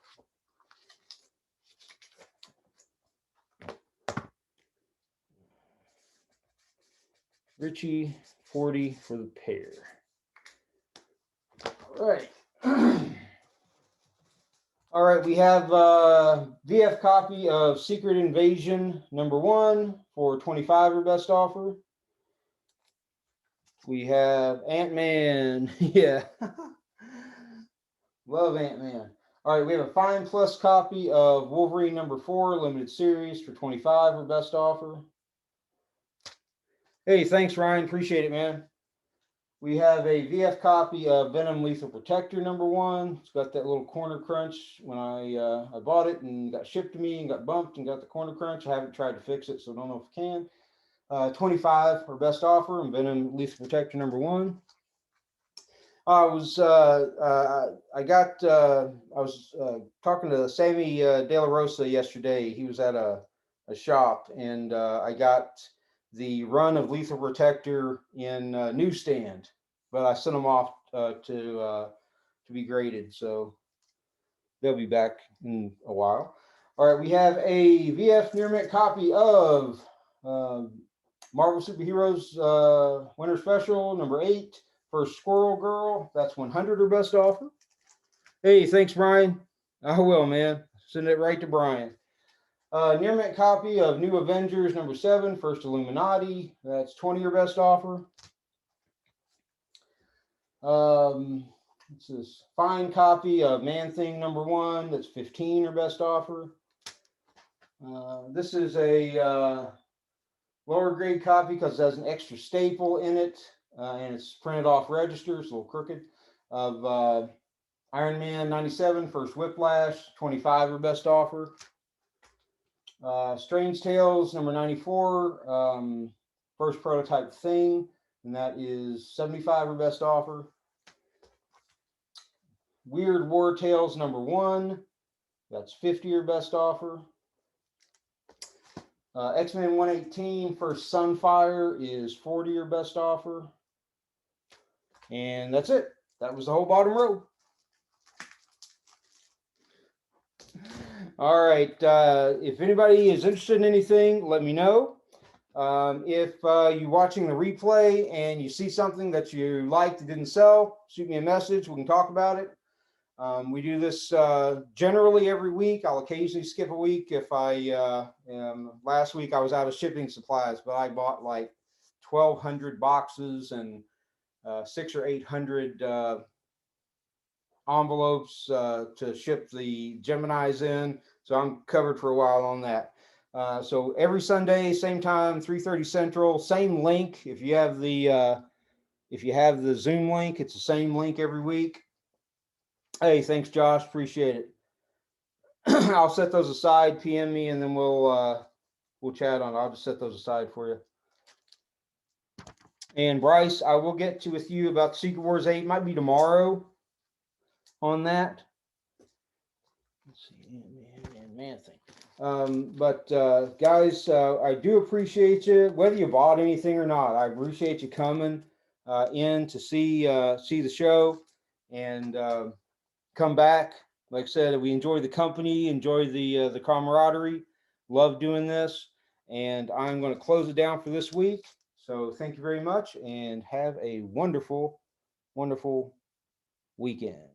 Richie, 40 for the pair. All right. All right, we have VF copy of Secret Invasion #1 for 25 or best offer. We have Ant-Man. Yeah. Love Ant-Man. All right, we have a Fine Plus copy of Wolverine #4 limited series for 25 or best offer. Hey, thanks, Ryan. Appreciate it, man. We have a VF copy of Venom Lethal Protector #1. It's got that little corner crunch when I bought it and got shipped to me and got bumped and got the corner crunch. I haven't tried to fix it, so I don't know if I can. 25 or best offer and Venom Lethal Protector #1. I was talking to Sammy De La Rosa yesterday. He was at a shop, and I got the run of Lethal Protector in newsstand, but I sent them off to be graded, so they'll be back in a while. All right, we have a VF near mint copy of Marvel Superheroes Winter Special #8 for Squirrel Girl. That's 100 or best offer. Hey, thanks, Brian. I will, man. Send it right to Brian. Near mint copy of New Avengers #7, First Illuminati. That's 20 or best offer. This is fine copy of Man Thing #1. That's 15 or best offer. This is a lower grade copy because it has an extra staple in it, and it's printed off register. It's a little crooked. Of Iron Man '97, First Whiplash, 25 or best offer. Strange Tales #94, First Prototype Thing, and that is 75 or best offer. Weird War Tales #1, that's 50 or best offer. X-Men 118, First Sunfire is 40 or best offer. And that's it. That was the whole bottom row. All right. If anybody is interested in anything, let me know. If you're watching the replay and you see something that you liked that didn't sell, shoot me a message. We can talk about it. We do this generally every week. I'll occasionally skip a week if I last week I was out of shipping supplies, but I bought like 1,200 boxes and 600 or 800 envelopes to ship the Geminis in. So I'm covered for a while on that. So every Sunday, same time, 3:30 Central, same link. If you have the Zoom link, it's the same link every week. Hey, thanks, Josh. Appreciate it. I'll set those aside. PM me, and then we'll chat on it. I'll just set those aside for you. And Bryce, I will get to with you about Secret Wars 8. Might be tomorrow on that. Let's see, man thing. But guys, I do appreciate you, whether you bought anything or not. I appreciate you coming in to see the show and come back. Like I said, we enjoy the company, enjoy the camaraderie, love doing this, and I'm going to close it down for this week. So thank you very much, and have a wonderful, wonderful weekend.